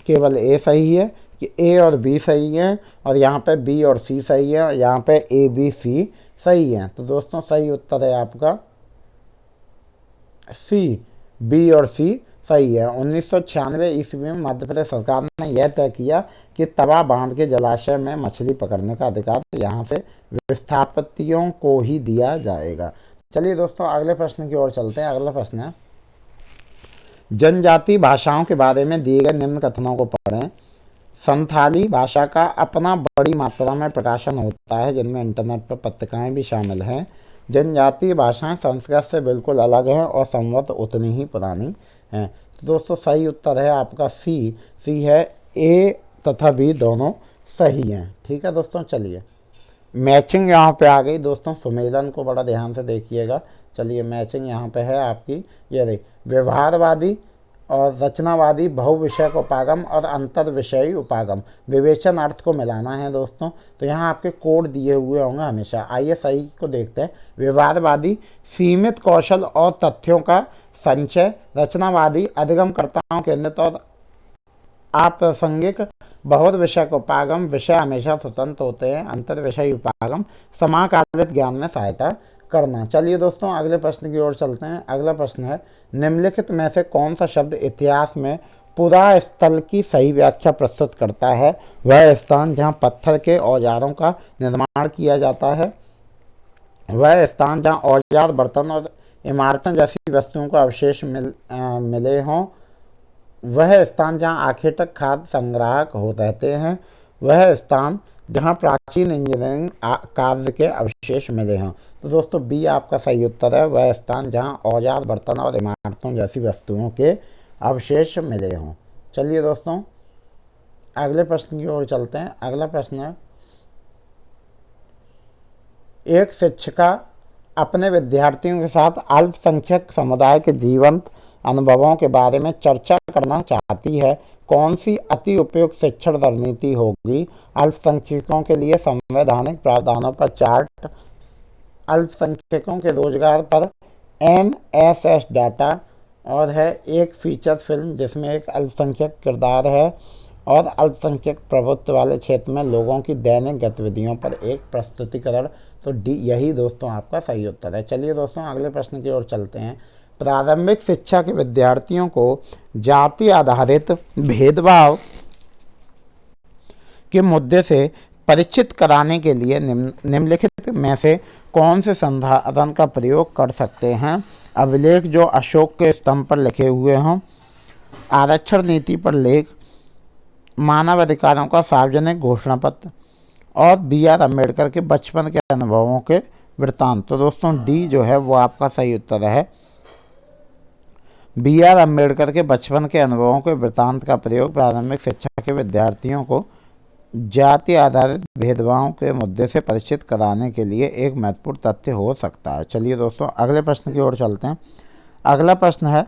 [SPEAKER 2] केवल ए सही है कि ए और बी सही है, और यहाँ पे बी और सी सही है, और यहाँ पे ए बी सी सही है। तो दोस्तों सही उत्तर है आपका सी, बी और सी सही है। 1996 ईस्वी में मध्य प्रदेश सरकार ने यह तय किया कि तवा बांध के जलाशय में मछली पकड़ने का अधिकार यहाँ से विस्थापितों को ही दिया जाएगा। चलिए दोस्तों अगले प्रश्न की ओर चलते हैं। अगला प्रश्न है, जनजाति भाषाओं के बारे में दिए गए निम्न कथनों को पढ़ें। संथाली भाषा का अपना बड़ी मात्रा में प्रकाशन होता है, जिनमें इंटरनेट पर पत्रिकाएं भी शामिल हैं। जनजातीय भाषाएं संस्कृत से बिल्कुल अलग हैं और संवत उतनी ही पुरानी हैं। तो दोस्तों सही उत्तर है आपका सी। सी है, ए तथा बी दोनों सही हैं। ठीक है दोस्तों, चलिए मैचिंग यहाँ पे आ गई दोस्तों। सुमेलन को बड़ा ध्यान से देखिएगा। चलिए मैचिंग यहाँ पे है आपकी, ये रही। व्यवहारवादी और रचनावादी बहुविषयक उपागम और अंतर विषयी उपागम, विवेचन अर्थ को मिलाना है दोस्तों। तो यहाँ आपके कोड दिए हुए होंगे हमेशा। आइए सही को देखते हैं। व्यवहारवादी सीमित कौशल और तथ्यों का संचय, रचनावादी अधिगमकर्ताओं केंद्रित और अप्रासंगिक, बहुत विषयक उपागम, विषय हमेशा स्वतंत्र होते हैं, अंतर विषय उपागम, समाकालित ज्ञान में सहायता करना। चलिए दोस्तों अगले प्रश्न की ओर चलते हैं। अगला प्रश्न है, निम्नलिखित में से कौन सा शब्द इतिहास में पुरा स्थल की सही व्याख्या प्रस्तुत करता है? वह स्थान जहाँ पत्थर के औजारों का निर्माण किया जाता है, वह स्थान जहाँ औजार, बर्तन और इमारतें जैसी वस्तुओं का अवशेष मिले हों, वह स्थान जहाँ आखिर तक खाद्य संग्राहक हो रहते हैं, वह स्थान जहाँ प्राचीन इंजीनियरिंग कार्य के अवशेष मिले हों। तो दोस्तों बी आपका सही उत्तर है, वह स्थान जहाँ औजार, बर्तन और इमारतों जैसी वस्तुओं के अवशेष मिले हों। चलिए दोस्तों अगले प्रश्न की ओर चलते हैं। अगला प्रश्न है, एक शिक्षिका अपने विद्यार्थियों के साथ अल्पसंख्यक समुदाय के जीवंत अनुभवों के बारे में चर्चा करना चाहती है। कौन सी अति उपयुक्त शिक्षण रणनीति होगी? अल्पसंख्यकों के लिए संवैधानिक प्रावधानों पर चार्ट, अल्पसंख्यकों के रोजगार पर NSS डाटा, और है एक फीचर फिल्म जिसमें एक अल्पसंख्यक किरदार है, और अल्पसंख्यक प्रभुत्व वाले क्षेत्र में लोगों की दैनिक गतिविधियों पर एक प्रस्तुतिकरण। तो डी यही दोस्तों आपका सही उत्तर है। चलिए दोस्तों अगले प्रश्न की ओर चलते हैं। प्रारंभिक शिक्षा के विद्यार्थियों को जाति आधारित भेदभाव के मुद्दे से परिचित कराने के लिए निम्नलिखित में से कौन से संसाधन का प्रयोग कर सकते हैं? अभिलेख जो अशोक के स्तंभ पर लिखे हुए हों, आरक्षण नीति पर लेख, मानव अधिकारों का सार्वजनिक घोषणा पत्र, और BR अम्बेडकर के बचपन के अनुभवों के वृत्तांत। तो दोस्तों डी जो है वो आपका सही उत्तर है। BR अम्बेडकर के बचपन के अनुभवों के वृत्तांत का प्रयोग प्रारंभिक शिक्षा के विद्यार्थियों को जाति आधारित भेदभाव के मुद्दे से परिचित कराने के लिए एक महत्वपूर्ण तथ्य हो सकता है। चलिए दोस्तों अगले प्रश्न की ओर चलते हैं। अगला प्रश्न है,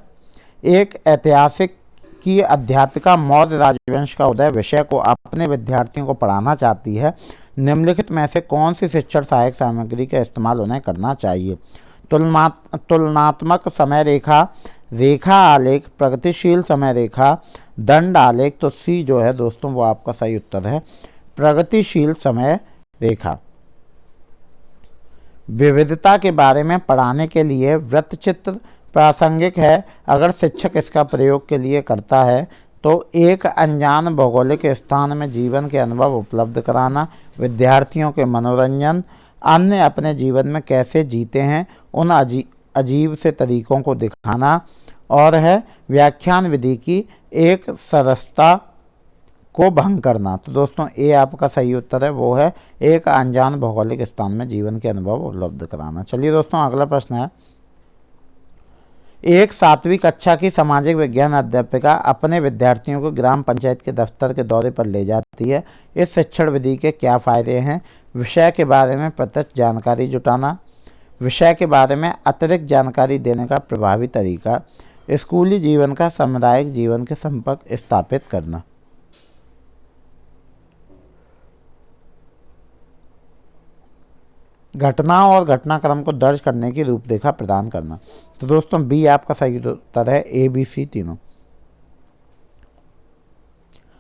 [SPEAKER 2] एक ऐतिहासिक की अध्यापिका मौर्य राजवंश का उदय विषय को अपने विद्यार्थियों को पढ़ाना चाहती है। निम्नलिखित में से कौन सी शिक्षण सहायक सामग्री का इस्तेमाल उन्हें करना चाहिए? तुलनात्मक समय रेखा, रेखा आलेख, प्रगतिशील समय रेखा, दंड आलेख। तो सी जो है दोस्तों वो आपका सही उत्तर है, प्रगतिशील समय रेखा। विविधता के बारे में पढ़ाने के लिए वृत्तचित्र प्रासंगिक है अगर शिक्षक इसका प्रयोग के लिए करता है तो एक अनजान भौगोलिक स्थान में जीवन के अनुभव उपलब्ध कराना, विद्यार्थियों के मनोरंजन, अन्य अपने जीवन में कैसे जीते हैं उन अजीब से तरीकों को दिखाना, और है व्याख्यान विधि की एक सरसता को भंग करना। तो दोस्तों ए आपका सही उत्तर है, वो है एक अनजान भौगोलिक स्थान में जीवन के अनुभव उपलब्ध कराना। चलिए दोस्तों अगला प्रश्न है, एक 7वीं कक्षा की सामाजिक विज्ञान अध्यापिका अपने विद्यार्थियों को ग्राम पंचायत के दफ्तर के दौरे पर ले जाती है। इस शिक्षण विधि के क्या फ़ायदे हैं? विषय के बारे में प्रत्यक्ष जानकारी जुटाना, विषय के बारे में अतिरिक्त जानकारी देने का प्रभावी तरीका, स्कूली जीवन का सामुदायिक जीवन के संपर्क स्थापित करना। घटनाओं और घटनाक्रम को दर्ज करने की रूपरेखा प्रदान करना। तो दोस्तों बी आपका सही उत्तर है, ABC तीनों।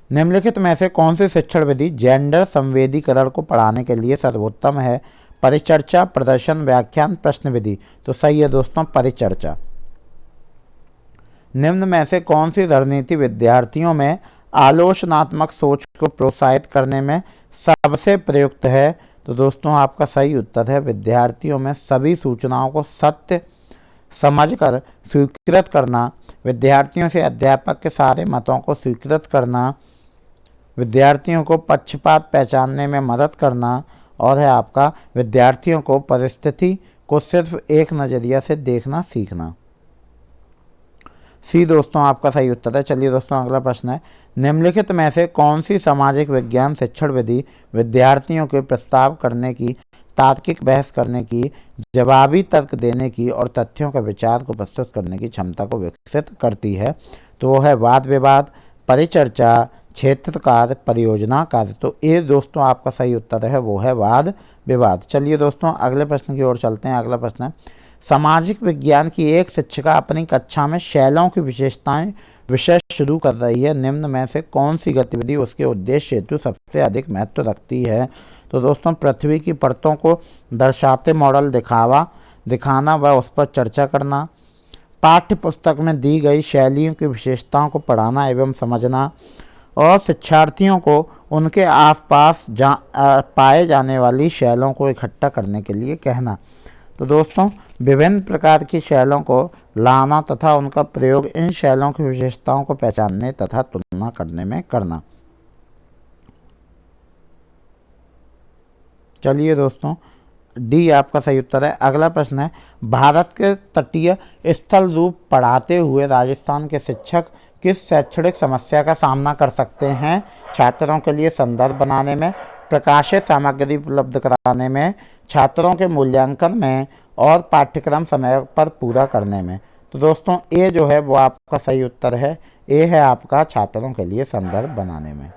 [SPEAKER 2] निम्नलिखित में से कौन सी शिक्षण विधि जेंडर संवेदीकरण को पढ़ाने के लिए सर्वोत्तम है? परिचर्चा, प्रदर्शन, व्याख्यान, प्रश्न विधि। तो सही है दोस्तों परिचर्चा। निम्न में से कौन सी रणनीति विद्यार्थियों में आलोचनात्मक सोच को प्रोत्साहित करने में सबसे प्रयुक्त है? तो दोस्तों आपका सही उत्तर है विद्यार्थियों में सभी सूचनाओं को सत्य समझकर स्वीकृत करना, विद्यार्थियों से अध्यापक के सारे मतों को स्वीकृत करना, विद्यार्थियों को पक्षपात पहचानने में मदद करना, और है आपका विद्यार्थियों को परिस्थिति को सिर्फ एक नज़रिया से देखना सीखना। सी दोस्तों आपका सही उत्तर है। चलिए दोस्तों अगला प्रश्न है, निम्नलिखित में से कौन सी सामाजिक विज्ञान शिक्षण विधि विद्यार्थियों के प्रस्ताव करने की, तार्किक बहस करने की, जवाबी तर्क देने की और तथ्यों का विचार को प्रस्तुत करने की क्षमता को विकसित करती है? तो वो है वाद विवाद, परिचर्चा, क्षेत्र कार्य, परियोजना कार्य। तो ये दोस्तों आपका सही उत्तर है, वो है वाद विवाद। चलिए दोस्तों अगले प्रश्न की ओर चलते हैं। अगला प्रश्न है, सामाजिक विज्ञान की एक शिक्षिका अपनी कक्षा में शैलों की विशेषताएं विषय शुरू कर रही है, निम्न में से कौन सी गतिविधि उसके उद्देश्य हेतु सबसे अधिक महत्व रखती है? तो दोस्तों पृथ्वी की परतों को दर्शाते मॉडल दिखाना व उस पर चर्चा करना, पाठ्य पुस्तक में दी गई शैलियों की विशेषताओं को पढ़ाना एवं समझना, और शिक्षार्थियों को उनके आसपास पाए जाने वाली शैलों को इकट्ठा करने के लिए कहना। तो दोस्तों विभिन्न प्रकार की शैलों को लाना तथा उनका प्रयोग इन शैलों की विशेषताओं को पहचानने तथा तुलना करने में करना। चलिए दोस्तों डी आपका सही उत्तर है। अगला प्रश्न है, भारत के तटीय स्थल रूप पढ़ाते हुए राजस्थान के शिक्षक किस शैक्षणिक समस्या का सामना कर सकते हैं? छात्रों के लिए संदर्भ बनाने में, प्रकाशित सामग्री उपलब्ध कराने में, छात्रों के मूल्यांकन में और पाठ्यक्रम समय पर पूरा करने में। तो दोस्तों ए जो है वो आपका सही उत्तर है। ए है आपका छात्रों के लिए संदर्भ बनाने में।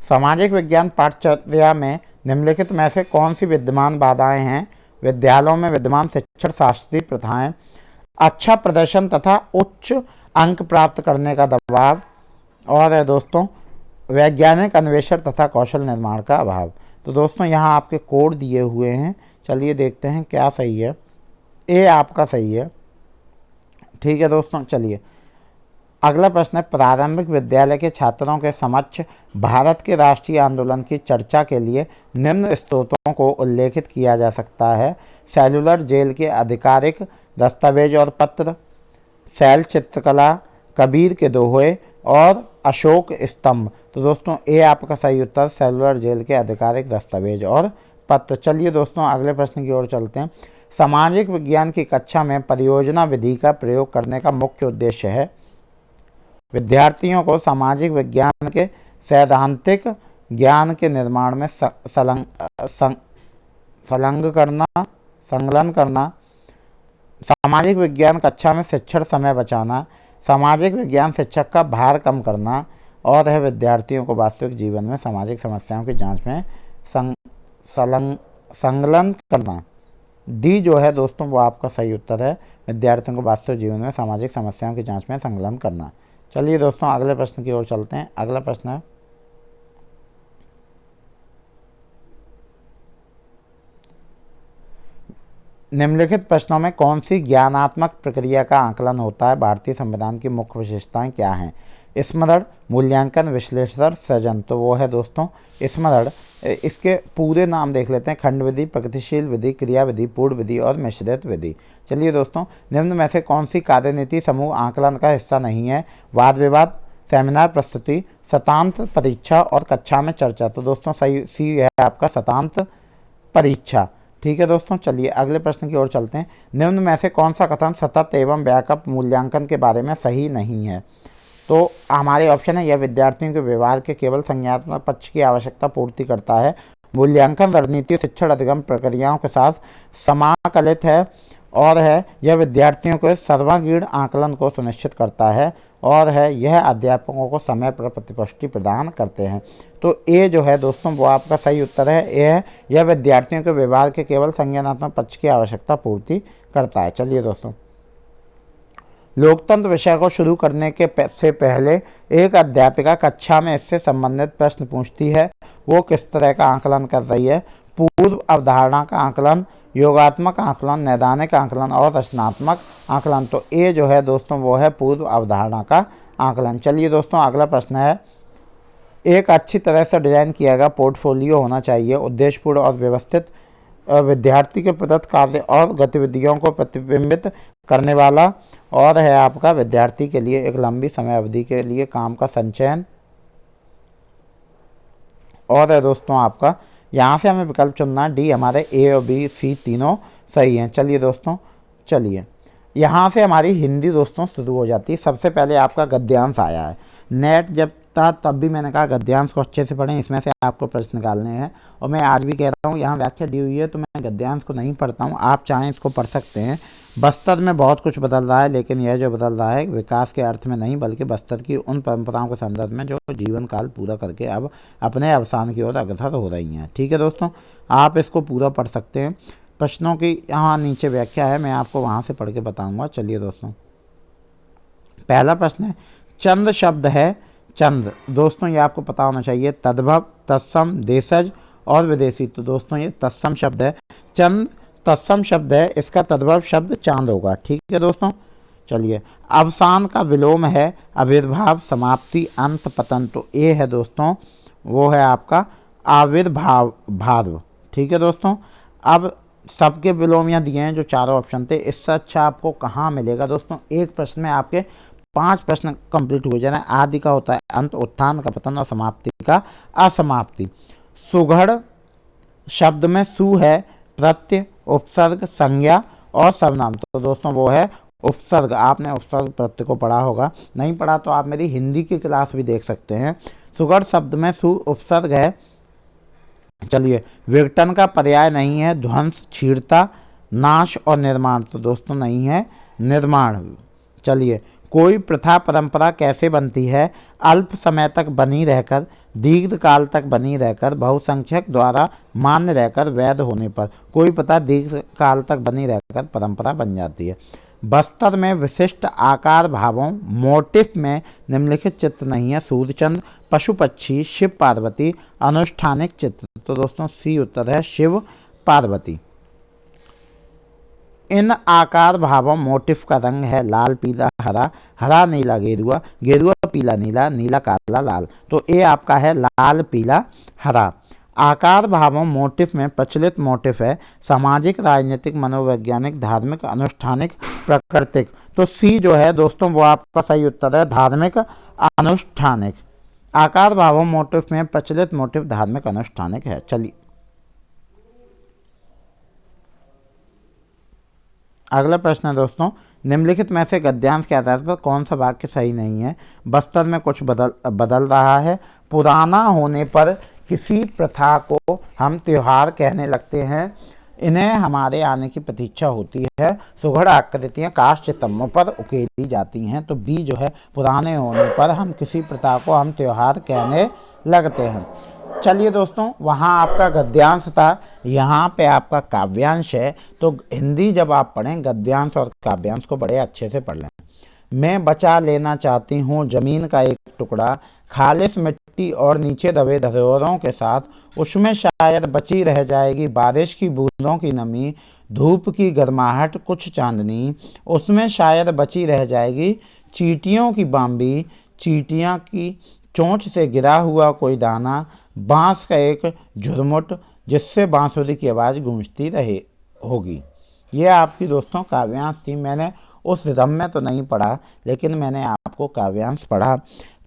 [SPEAKER 2] सामाजिक विज्ञान पाठ्यचर्या में निम्नलिखित में से कौन सी विद्यमान बाधाएं हैं? विद्यालयों में विद्यमान शिक्षण शास्त्रीय प्रथाएं, अच्छा प्रदर्शन तथा उच्च अंक प्राप्त करने का दबाव, और है दोस्तों वैज्ञानिक अन्वेषण तथा कौशल निर्माण का अभाव। तो दोस्तों यहाँ आपके कोड दिए हुए हैं, चलिए देखते हैं क्या सही है। ए आपका सही है। ठीक है दोस्तों चलिए अगला प्रश्न है, प्रारंभिक विद्यालय के छात्रों के समक्ष भारत के राष्ट्रीय आंदोलन की चर्चा के लिए निम्न स्रोतों को उल्लेखित किया जा सकता है? सेलुलर जेल के आधिकारिक दस्तावेज और पत्र, शैल चित्रकला, कबीर के दोहे और अशोक स्तंभ। तो दोस्तों ए आपका सही उत्तर सेलुलर जेल के आधिकारिक दस्तावेज और पत्र। चलिए दोस्तों अगले प्रश्न की ओर चलते हैं। सामाजिक विज्ञान की कक्षा में परियोजना विधि का प्रयोग करने का मुख्य उद्देश्य है? विद्यार्थियों को सामाजिक विज्ञान के सैद्धांतिक ज्ञान के निर्माण में संलग्न करना, सामाजिक विज्ञान कक्षा में शिक्षण समय बचाना, सामाजिक विज्ञान शिक्षक का भार कम करना, और है विद्यार्थियों को वास्तविक जीवन में सामाजिक समस्याओं की जांच में संलग्न करना। डी जो है दोस्तों वो आपका सही उत्तर है, विद्यार्थियों को वास्तविक जीवन में सामाजिक समस्याओं की जांच में संलग्न करना। चलिए दोस्तों अगले प्रश्न की ओर चलते हैं। अगला प्रश्न है, निम्नलिखित प्रश्नों में कौन सी ज्ञानात्मक प्रक्रिया का आकलन होता है? भारतीय संविधान की मुख्य विशेषताएं क्या हैं? स्मरण, मूल्यांकन, विश्लेषण, सृजन। तो वो है दोस्तों स्मरण। इसके पूरे नाम देख लेते हैं, खंड विधि, प्रगतिशील विधि, क्रिया विधि, पूर्ण विधि और मिश्रित विधि। चलिए दोस्तों निम्न में से कौन सी कार्यनीति समूह आकलन का हिस्सा नहीं है? वाद विवाद, सेमिनार प्रस्तुति, शतांत परीक्षा और कक्षा में चर्चा। तो दोस्तों सही सी है आपका शतांत परीक्षा। ठीक है दोस्तों चलिए अगले प्रश्न की ओर चलते हैं। निम्न में से कौन सा कथन सतत एवं बैकअप मूल्यांकन के बारे में सही नहीं है? तो हमारे ऑप्शन है, यह विद्यार्थियों के व्यवहार के केवल संज्ञानात्मक पक्ष की आवश्यकता पूर्ति करता है, मूल्यांकन रणनीति शिक्षण अधिगम प्रक्रियाओं के साथ समाकलित है, और है यह विद्यार्थियों के सर्वांगीण आकलन को सुनिश्चित करता है, और है यह अध्यापकों को समय पर प्रतिपुष्टि प्रदान करते हैं। तो ए जो है दोस्तों वो आपका सही उत्तर है। ए है यह विद्यार्थियों के व्यवहार के केवल संज्ञानात्मक पक्ष की आवश्यकता पूर्ति करता है। चलिए दोस्तों लोकतंत्र विषय को शुरू करने से पहले एक अध्यापिका कक्षा में इससे संबंधित प्रश्न पूछती है। वो किस तरह का आकलन कर रही है? पूर्व अवधारणा का आकलन, योगात्मक आकलन, नैदानिक आकलन और रचनात्मक आकलन। तो ए जो है दोस्तों वो है पूर्व अवधारणा का आकलन। चलिए दोस्तों अगला प्रश्न है, एक अच्छी तरह से डिजाइन किया गया पोर्टफोलियो होना चाहिए, उद्देश्यपूर्ण और व्यवस्थित, विद्यार्थी के प्रदत्त कार्य और गतिविधियों को प्रतिबिंबित करने वाला, और है आपका विद्यार्थी के लिए एक लंबी समय अवधि के लिए काम का संचयन, और है दोस्तों आपका यहाँ से हमें विकल्प चुनना। डी हमारे ए और बी सी तीनों सही हैं। चलिए दोस्तों चलिए यहाँ से हमारी हिंदी दोस्तों शुरू हो जाती है। सबसे पहले आपका गद्यांश आया है। नेट जब था तब भी मैंने कहा गद्यांश को अच्छे से पढ़ें, इसमें से आपको प्रश्न निकालने हैं। और मैं आज भी कह रहा हूँ, यहाँ व्याख्या दी हुई है तो मैं गद्यांश को नहीं पढ़ता हूँ, आप चाहें इसको पढ़ सकते हैं। बस्तर में बहुत कुछ बदल रहा है, लेकिन यह जो बदल रहा है विकास के अर्थ में नहीं, बल्कि बस्तर की उन परंपराओं के संदर्भ में जो जीवन काल पूरा करके अब अपने अवसान की ओर अग्रसर हो रही हैं। ठीक है दोस्तों, आप इसको पूरा पढ़ सकते हैं। प्रश्नों की यहाँ नीचे व्याख्या है, मैं आपको वहाँ से पढ़ के बताऊँगा। चलिए दोस्तों, पहला प्रश्न है, चंद शब्द है। चंद दोस्तों ये आपको पता होना चाहिए, तद्भव, तत्सम, देशज और विदेशी। तो दोस्तों ये तत्सम शब्द है। चंद तत्सम शब्द है, इसका तद्भव शब्द चांद होगा। ठीक है दोस्तों, चलिए। अवसान का विलोम है आविर्भाव, समाप्ति, अंत, पतन। तो ये है दोस्तों, वो है आपका आविर्भाव भाव। ठीक है दोस्तों, अब सबके विलोम यहाँ दिए हैं जो चारों ऑप्शन थे। इससे अच्छा आपको कहाँ मिलेगा दोस्तों, एक प्रश्न में आपके 5 प्रश्न कंप्लीट हो जाए। आदि का होता है अंत, उत्थान का पतन और समाप्ति का असमाप्ति। सुघड़ शब्द में सु है प्रत्यय, उपसर्ग, संज्ञा और सर्वनाम। तो दोस्तों वो है उपसर्ग। आपने उपसर्ग प्रत्यय को पढ़ा होगा, नहीं पढ़ा तो आप मेरी हिंदी की क्लास भी देख सकते हैं। सुघड़ शब्द में सु उपसर्ग है। चलिए, विघटन का पर्याय नहीं है ध्वंस, छीड़ता, नाश और निर्माण। तो दोस्तों नहीं है निर्माण। चलिए, कोई प्रथा परंपरा कैसे बनती है, अल्प समय तक बनी रहकर, दीर्घ काल तक बनी रहकर, बहुसंख्यक द्वारा मान्य रहकर, वैध होने पर। कोई प्रथा दीर्घ काल तक बनी रहकर परंपरा बन जाती है। बस्तर में विशिष्ट आकार भावों मोटिफ में निम्नलिखित चित्र नहीं है, सूर्यचंद्र, पशु पक्षी, शिव पार्वती, अनुष्ठानिक चित्र। तो दोस्तों सी उत्तर है शिव पार्वती। इन आकार भावों मोटिफ का रंग है लाल, पीला, हरा, हरा, नीला, गेरुआ, गेरुआ, पीला, नीला, नीला, काला, लाल। तो ये आपका है लाल, पीला, हरा। आकार भावों मोटिफ में प्रचलित मोटिफ है सामाजिक, राजनीतिक, मनोवैज्ञानिक, धार्मिक, अनुष्ठानिक, प्राकृतिक। तो सी जो है दोस्तों वो आपका सही उत्तर है, धार्मिक, अनुष्ठानिक। आकार भावों मोटिफ में प्रचलित मोटिफ धार्मिक, अनुष्ठानिक है। चलिए अगला प्रश्न है दोस्तों, निम्नलिखित में से गद्यांश के आधार पर कौन सा वाक्य सही नहीं है। बस्तर में कुछ बदल रहा है। पुराना होने पर किसी प्रथा को हम त्योहार कहने लगते हैं, इन्हें हमारे आने की प्रतीक्षा होती है। सुघड़ आकृतियाँ काष्ठ स्तंभों पर उकेरी जाती हैं। तो बी जो है, पुराने होने पर हम किसी प्रथा को हम त्योहार कहने लगते हैं। चलिए दोस्तों, वहाँ आपका गद्यांश था, यहाँ पे आपका काव्यांश है। तो हिंदी जब आप पढ़ें गद्यांश और काव्यांश को बड़े अच्छे से पढ़ लें। मैं बचा लेना चाहती हूँ ज़मीन का एक टुकड़ा, खालिश मिट्टी और नीचे दबे धरोहरों के साथ, उसमें शायद बची रह जाएगी बारिश की बूंदों की नमी, धूप की गर्माहट, कुछ चांदनी, उसमें शायद बची रह जाएगी चींटियों की बाम्बी, चींटियाँ की चोंच से गिरा हुआ कोई दाना, बांस का एक झुरमुट जिससे बांसुरी की आवाज़ गूंजती रहे होगी। ये आपकी दोस्तों काव्यांश थी। मैंने उस रम में तो नहीं पढ़ा, लेकिन मैंने आपको काव्यांश पढ़ा।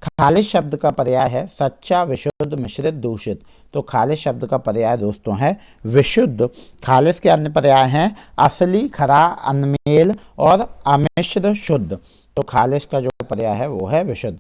[SPEAKER 2] खालिश शब्द का पर्याय है सच्चा, विशुद्ध, मिश्रित, दूषित। तो खालिश शब्द का पर्याय दोस्तों है विशुद्ध। खालिश के अन्य पर्याय हैं असली, खरा, अनमेल और अमिश्र, शुद्ध। तो खालिश का जो पर्याय है वो है विशुद्ध।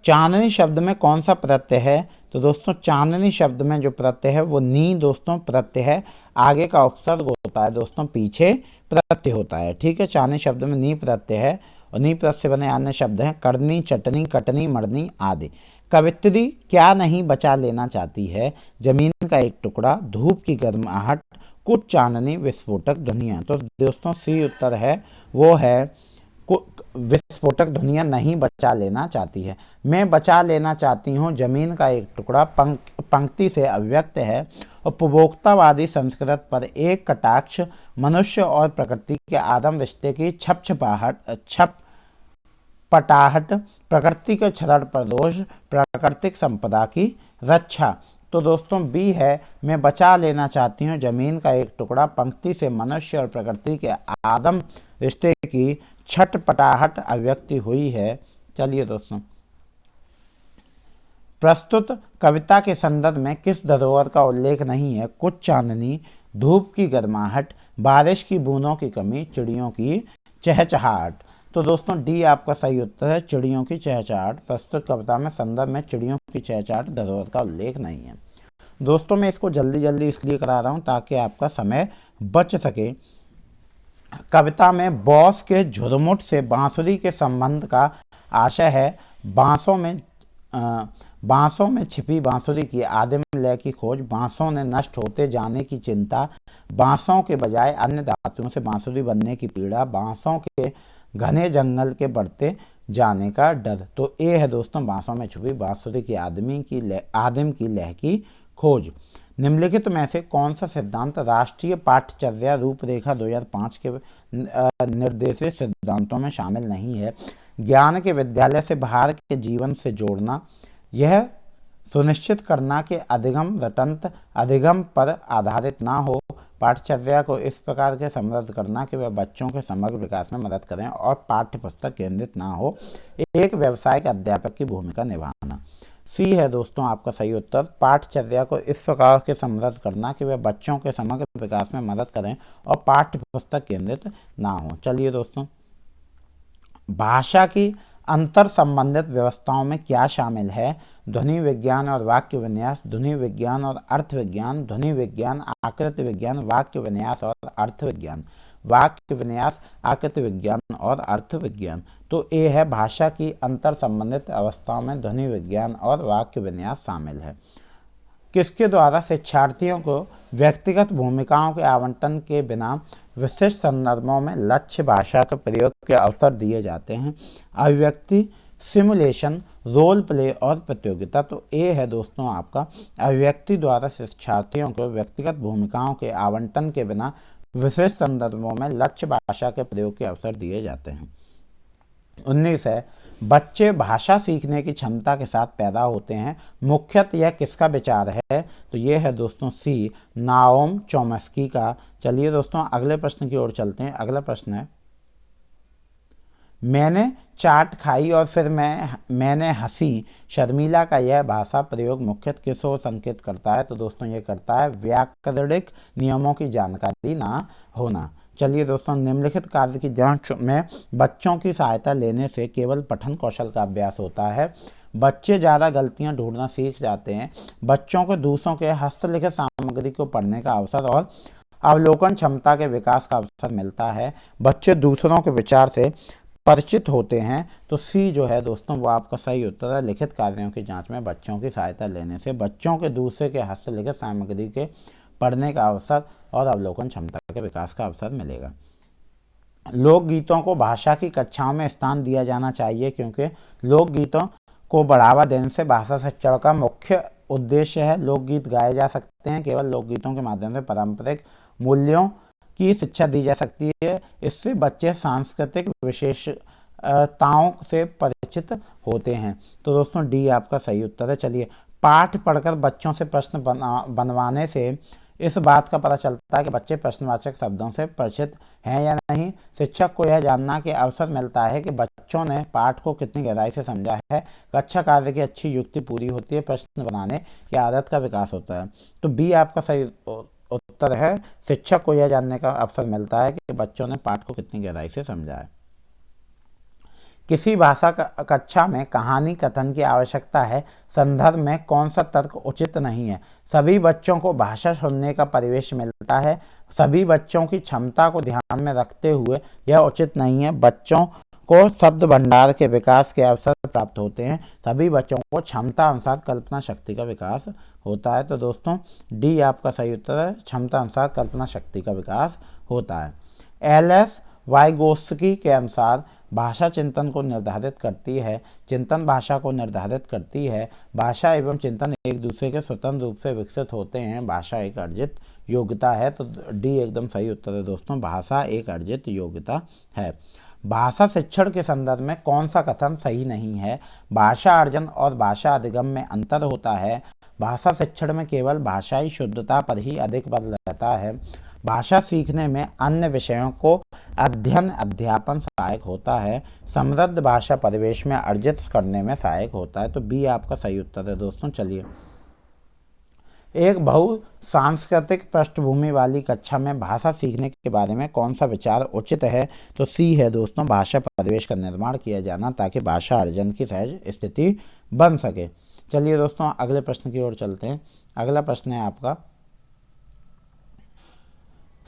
[SPEAKER 2] चांदनी शब्द में कौन सा प्रत्यय है। तो दोस्तों चांदनी शब्द में जो प्रत्यय है वो नी दोस्तों प्रत्यय है। आगे का उपसर्ग होता है दोस्तों, पीछे प्रत्यय होता है। ठीक है, चांदनी शब्द में नी प्रत्यय है और नी प्रत्यय बने अन्य शब्द हैं करनी, चटनी, कटनी, मरनी आदि। कवित्री क्या नहीं बचा लेना चाहती है, जमीन का एक टुकड़ा, धूप की गर्माहट, कुछ चांदनी, विस्फोटक ध्वनियाँ। तो दोस्तों सी उत्तर है वो है विस्फोटक ध्वनियाँ नहीं बचा लेना चाहती है। मैं बचा लेना चाहती हूँ जमीन का एक टुकड़ा पंक्ति से अव्यक्त है। उपभोक्तावादी संस्कृत पर एक कटाक्ष मनुष्य और प्रकृति के आदम रिश्ते की छपटाहट, प्रकृति के क्षरण प्रदोष, प्राकृतिक संपदा की रक्षा। तो दोस्तों बी है, मैं बचा लेना चाहती हूँ जमीन का एक टुकड़ा पंक्ति से मनुष्य और प्रकृति के आदम रिश्ते की छटपटाहट अव्यक्ति हुई है। चलिए दोस्तों, प्रस्तुत कविता के संदर्भ में किस धरोहर का उल्लेख नहीं है। कुछ चांदनी, धूप की गर्माहट, बारिश की बूंदों की कमी, चिड़ियों की चहचहाट। तो दोस्तों डी आपका सही उत्तर है, चिड़ियों की चहचहाट। प्रस्तुत कविता में संदर्भ में चिड़ियों की चहचहाट धरोहर का उल्लेख नहीं है। दोस्तों मैं इसको जल्दी जल्दी इसलिए करा रहा हूँ ताकि आपका समय बच सके। कविता में बॉस के झुरमुट से बांसुरी के संबंध का आशय है। बांसों में छिपी बांसुरी की आदिम लय की खोज, बांसों ने नष्ट होते जाने की चिंता, बांसों के बजाय अन्य धातुओं से बांसुरी बनने की पीड़ा, बांसों के घने जंगल के बढ़ते जाने का डर। तो ए है दोस्तों, बांसों में छुपी बांसुरी की आदिम की लय की खोज। निम्नलिखित में से कौन सा सिद्धांत राष्ट्रीय पाठ्यचर्या रूपरेखा 2005 के निर्देशित सिद्धांतों में शामिल नहीं है? ज्ञान के विद्यालय से बाहर के जीवन से जोड़ना, यह सुनिश्चित करना कि अधिगम पर आधारित ना हो, पाठ्यचर्या को इस प्रकार के समृद्ध करना कि वह बच्चों के समग्र विकास में मदद करें और पाठ्य पुस्तक केंद्रित ना हो, एक व्यावसायिक अध्यापक की भूमिका निभाना। सी है दोस्तों आपका सही उत्तर, पाठ्यचर्या को इस प्रकार के समृद्ध करना कि वह बच्चों के समग्र विकास में मदद करें और पाठ्य पुस्तक केंद्रित ना हो। चलिए दोस्तों, भाषा की अंतर संबंधित व्यवस्थाओं में क्या शामिल है? ध्वनि विज्ञान और वाक्य विन्यास, ध्वनि विज्ञान और अर्थ विज्ञान, ध्वनि विज्ञान, आकृति विज्ञान, वाक्य विन्यास और अर्थ विज्ञान, वाक्य विन्यास, आकृति विज्ञान और अर्थ विज्ञान। तो ए है, भाषा की अंतर संबंधित अवस्थाओं में ध्वनि विज्ञान और वाक्य विन्यास शामिल है। किसके द्वारा शिक्षार्थियों को व्यक्तिगत भूमिकाओं के आवंटन के बिना विशिष्ट संदर्भों में लक्ष्य भाषा के प्रयोग के अवसर दिए जाते हैं? अभिव्यक्ति, सिमुलेशन, रोल प्ले और प्रतियोगिता। तो ए है दोस्तों आपका, अभिव्यक्ति द्वारा शिक्षार्थियों को व्यक्तिगत भूमिकाओं के आवंटन के बिना विशिष्ट संदर्भों में लक्ष्य भाषा के प्रयोग के अवसर दिए जाते हैं। 19 है, बच्चे भाषा सीखने की क्षमता के साथ पैदा होते हैं, मुख्यतः यह किसका विचार है? तो ये है दोस्तों सी, नाओम चॉम्स्की का। चलिए दोस्तों अगले प्रश्न की ओर चलते हैं। अगला प्रश्न है, मैंने चाट खाई और फिर मैंने हंसी, शर्मिला का यह भाषा प्रयोग मुख्यतः किस ओर संकेत करता है? तो दोस्तों ये करता है व्याकरणिक नियमों की जानकारी ना होना। चलिए दोस्तों, निम्नलिखित कार्य की जांच में बच्चों की सहायता लेने से केवल पठन कौशल का अभ्यास होता है, बच्चे ज़्यादा गलतियां ढूंढना सीख जाते हैं, बच्चों को दूसरों के हस्तलिखित सामग्री को पढ़ने का अवसर और अवलोकन क्षमता के विकास का अवसर मिलता है, बच्चे दूसरों के विचार से परिचित होते हैं। तो सी जो है दोस्तों वो आपका सही उत्तर है, लिखित कार्यों की जांच में बच्चों की सहायता लेने से बच्चों के दूसरे के हस्तलिखित सामग्री के पढ़ने का अवसर और अवलोकन क्षमता के विकास का अवसर मिलेगा। लोकगीतों को भाषा की कक्षाओं में स्थान दिया जाना चाहिए क्योंकि लोकगीतों को बढ़ावा देने से भाषा शिक्षण का मुख्य उद्देश्य है। लोकगीत गाए जा सकते हैं, केवल लोकगीतों के माध्यम से पारंपरिक मूल्यों की शिक्षा दी जा सकती है। इससे बच्चे सांस्कृतिक विशेषताओं से परिचित होते हैं। तो दोस्तों डी आपका सही उत्तर है। चलिए, पाठ पढ़कर बच्चों से प्रश्न बनवाने से इस बात का पता चलता है कि बच्चे प्रश्नवाचक शब्दों से परिचित हैं या नहीं। शिक्षक को यह जानना के अवसर मिलता है कि बच्चों ने पाठ को कितनी गहराई से समझा है। कक्षा कार्य की अच्छी युक्ति पूरी होती है, प्रश्न बनाने की आदत का विकास होता है। तो बी आपका सही उत्तर है, शिक्षक को यह जानने का अवसर मिलता है कि बच्चों ने पाठ को कितनी गहराई से समझा है। किसी भाषा कक्षा में कहानी कथन की आवश्यकता है, संदर्भ में कौन सा तर्क उचित नहीं है? सभी बच्चों को भाषा सुनने का परिवेश मिलता है, सभी बच्चों की क्षमता को ध्यान में रखते हुए यह उचित नहीं है। बच्चों को शब्द भंडार के विकास के अवसर प्राप्त होते हैं, सभी बच्चों को क्षमता अनुसार कल्पना शक्ति का विकास होता है। तो दोस्तों डी आपका सही उत्तर है, क्षमता अनुसार कल्पना शक्ति का विकास होता है। एल.एस. वाइगोत्स्की के अनुसार भाषा चिंतन को निर्धारित करती है, चिंतन भाषा को निर्धारित करती है। भाषा एवं चिंतन एक दूसरे के स्वतंत्र रूप से विकसित होते हैं, भाषा एक अर्जित योग्यता है। तो डी एकदम सही उत्तर है दोस्तों, भाषा एक अर्जित योग्यता है। भाषा शिक्षण के संदर्भ में कौन सा कथन सही नहीं है? भाषा अर्जन और भाषा अधिगम में अंतर होता है, भाषा शिक्षण में केवल भाषाई शुद्धता पर ही अधिक बल रहता है, भाषा सीखने में अन्य विषयों को अध्यापन सहायक होता है, समृद्ध भाषा परिवेश में अर्जित करने में सहायक होता है। तो बी आपका सही उत्तर है दोस्तों। चलिए, एक बहु सांस्कृतिक पृष्ठभूमि वाली कक्षा में भाषा सीखने के बारे में कौन सा विचार उचित है? तो सी है दोस्तों, भाषा परिवेश का निर्माण किया जाना ताकि भाषा अर्जन की सहज स्थिति बन सके। चलिए दोस्तों अगले प्रश्न की ओर चलते हैं। अगला प्रश्न है आपका,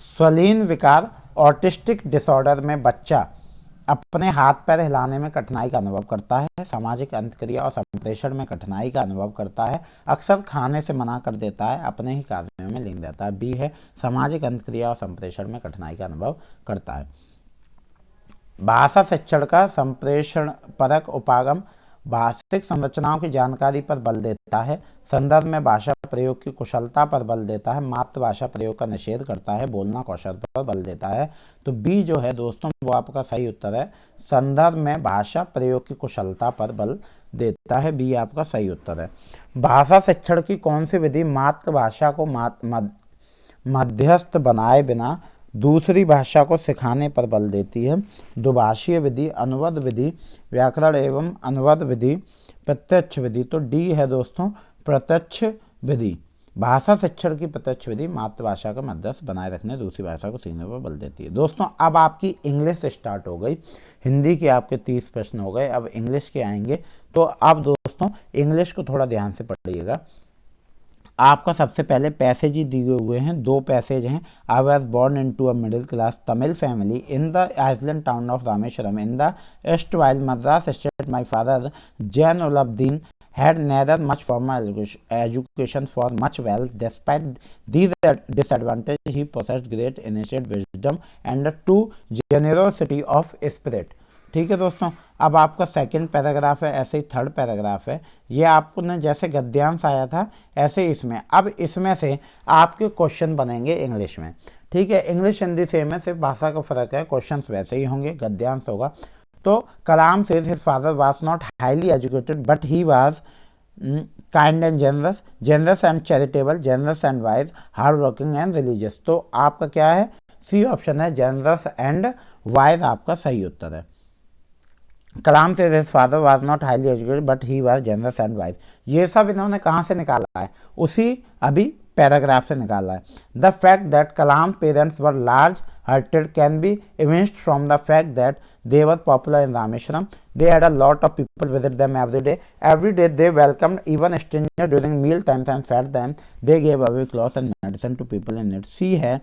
[SPEAKER 2] स्वलीन विकार ऑटिस्टिक डिसऑर्डर में बच्चा अपने हाथ पैर हिलाने में कठिनाई का अनुभव करता है, सामाजिक अंतक्रिया और संप्रेषण में कठिनाई का अनुभव करता है, अक्सर खाने से मना कर देता है, अपने ही कार्यों में लीन रहता है। बी है, सामाजिक अंतक्रिया और संप्रेषण में कठिनाई का अनुभव करता है। भाषा शिक्षण का संप्रेषण परक उपागम भाषिक संरचनाओं की जानकारी पर बल देता है, संदर्भ में भाषा प्रयोग की कुशलता पर बल देता है, मातृभाषा प्रयोग का निषेध करता है, बोलना कौशल पर बल देता है। तो बी जो है दोस्तों वो आपका सही उत्तर है, संदर्भ में भाषा प्रयोग की कुशलता पर बल देता है। बी आपका सही उत्तर है। भाषा शिक्षण की कौन सी विधि मातृभाषा को मध्यस्थ बनाए बिना दूसरी भाषा को सिखाने पर बल देती है? दुभाषीय विधि, अनुवाद विधि, व्याकरण एवं अनुवाद विधि, प्रत्यक्ष विधि। तो डी है दोस्तों, प्रत्यक्ष विधि। भाषा शिक्षण की प्रत्यक्ष विधि मातृभाषा का मध्यस्थ बनाए रखने दूसरी भाषा को सीखने पर बल देती है। दोस्तों अब आपकी इंग्लिश स्टार्ट हो गई, हिंदी के आपके 30 प्रश्न हो गए, अब इंग्लिश के आएंगे। तो अब दोस्तों इंग्लिश को थोड़ा ध्यान से पढ़िएगा। आपका सबसे पहले पैसेज ही दिए हुए हैं, 2 पैसेज हैं। I was born into a middle class Tamil family in the island town of Rameswaram in the erstwhile Madras state. My father Jainulabdeen had neither much formal education for much wealth. Despite these disadvantages, he possessed great innate wisdom and a true generosity of spirit. ठीक है दोस्तों, अब आपका second paragraph है, ऐसे ही third paragraph है। ये आपको ने जैसे गद्यांश आया था ऐसे इसमें, अब इसमें से आपके क्वेश्चन बनेंगे इंग्लिश में। ठीक है, इंग्लिश हिंदी सेम है, सिर्फ भाषा का फर्क है, क्वेश्चंस वैसे ही होंगे, गद्यांश होगा। तो कलाम says his father was not highly educated but he was kind and generous and charitable, generous and wise, hardworking and religious। तो आपका क्या है, सी ऑप्शन है, generous and wise आपका सही उत्तर है। कलाम says his father was not highly educated but he was generous and wise। ये सब इन्होंने कहाँ से निकाला है, उसी अभी पैराग्राफ से निकाला है। The fact that Kalam parents were large hearted can be evinced from the fact that they were popular in Rameshwaram. They had a lot of people visit them every day. Every day they welcomed even strangers during meal times and fed them. They gave away clothes and medicine to people in need. C है,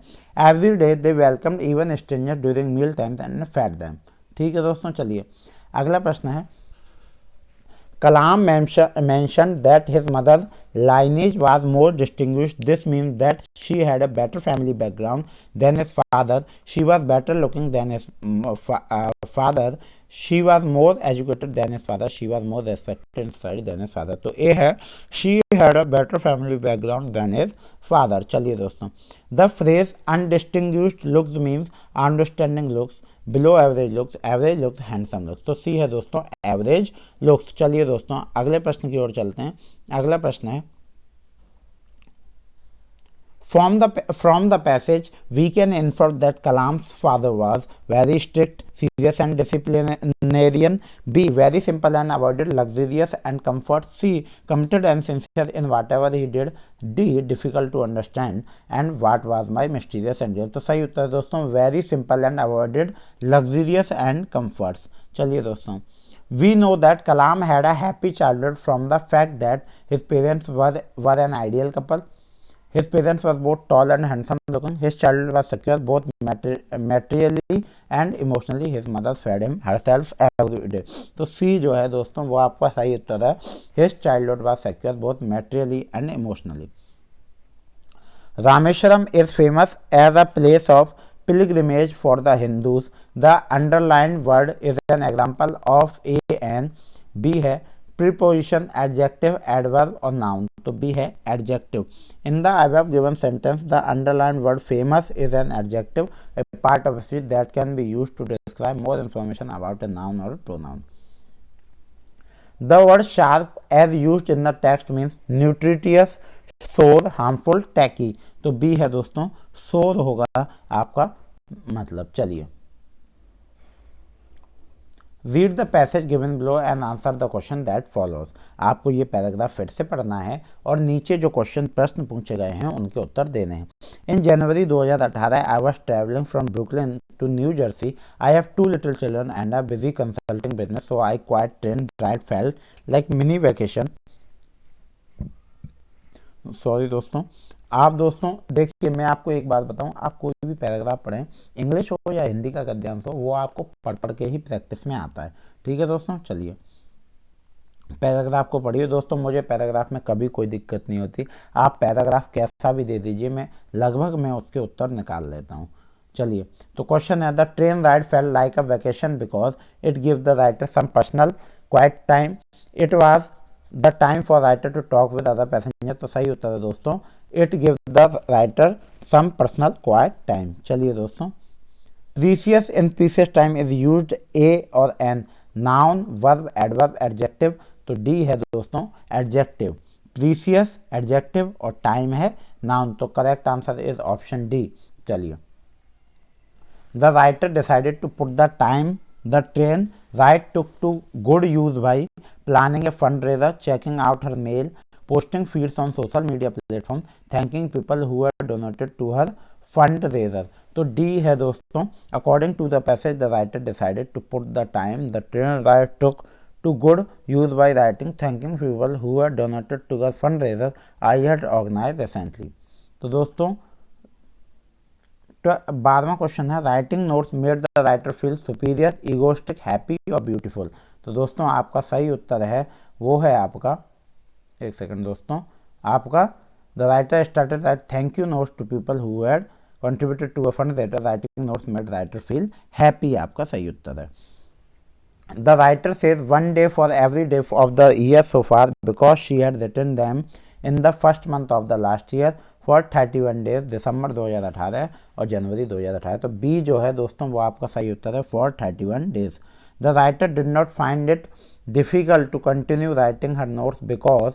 [SPEAKER 2] every day they welcomed even strangers during meal times and fed them। ठीक है दोस्तों, चलिए अगला प्रश्न है। Kalam mentioned that his mother's lineage was more distinguished. This means that she had a better family background than his father. She was better looking than his father. She was more educated than his father. She was more respected in society than his father. तो A है, she had a better family background than his father। चलिए दोस्तों, the phrase undistinguished looks means understanding looks, below average looks, handsome looks। तो C है दोस्तों, average looks। चलिए दोस्तों अगले प्रश्न की ओर चलते हैं। अगला प्रश्न है, from the passage we can infer that Kalam's father was very strict, serious and disciplinarian. B, very simple and avoided luxurious and comfort. C, committed and sincere in whatever he did. D, difficult to understand and what was my mysterious and real। तो सही उत्तर दोस्तों, very simple and avoided luxurious and comforts। चलिए दोस्तों, we know that Kalam had a happy childhood from the fact that his parents were an ideal couple. His parents were both tall and handsome looking. His childhood was secure both materially and emotionally. His mother fed him herself every day। तो C जो है दोस्तों वो आपका सही उत्तर है, His childhood was secure both materially and emotionally। Rameshwaram is famous as a place of pilgrimage for the Hindus. The underlined word is an example of A and B है, preposition, adjective, adverb और noun। तो B है adjective। In the above given sentence, the underlined word famous is an adjective, a part of a speech that can be used to describe more information about a noun or pronoun। The word sharp as used in the text means nutritious, sour, harmful, tacky। तो B है दोस्तों, sour होगा आपका मतलब। चलिए read the passage given below and answer the question that follows. आपको ये paragraph फिर से पढ़ना है और नीचे जो क्वेश्चन प्रश्न पूछे गए हैं उनके उत्तर देने हैं। In January 2018 I was travelling from Brooklyn to New Jersey. I have 2 little children and a busy consulting business, so I quite train ride felt like mini vacation। Sorry दोस्तों, आप दोस्तों देखिए, मैं आपको एक बात बताऊं, आप कोई भी पैराग्राफ पढ़ें, इंग्लिश हो या हिंदी का गद्यांश हो, वो आपको पढ़ पढ़ के ही प्रैक्टिस में आता है। ठीक है दोस्तों, चलिए पैराग्राफ को पढ़िए। दोस्तों मुझे पैराग्राफ में कभी कोई दिक्कत नहीं होती, आप पैराग्राफ कैसा भी दे दीजिए, मैं उसके उत्तर निकाल लेता हूँ। चलिए, तो क्वेश्चन है the train ride felt like a vacation because it give the writer some personal quiet time. It was the time for writer to talk with other passenger. तो सही उत्तर है दोस्तों, it give the writer some personal quiet time. चलिए दोस्तों, precious in precious time is used a और an, noun, verb, adverb, adjective. तो D है दोस्तों एडजेक्टिव। प्रीसियस एडजेक्टिव और टाइम है नाउन, तो correct answer is option D. चलिए, the writer decided to put the time the train ride took to good use by planning a fundraiser, checking out her mail, posting feeds on social media platform, thanking people who had donated to her fundraiser। तो D है दोस्तों, according to the passage the writer decided to put the time the train ride took to good use by writing thanking people who had donated to her fundraiser I had organized recently। तो दोस्तों तो 12वां question है writing notes made the writer feel superior, egoistic, happy और beautiful. तो दोस्तों आपका सही उत्तर है वो है आपका, एक सेकंड दोस्तों, आपका the writer started write thank you notes to people who had contributed to a fund that writing notes made writer feel happy, आपका सही उत्तर है। The writer says one day for every day of the year so far because she had written them in the first month of the last year for 31 days, दिसंबर 2018 और जनवरी 2018। तो B जो है दोस्तों वो आपका सही उत्तर है for 31 days. The writer did not find it difficult to continue writing her notes because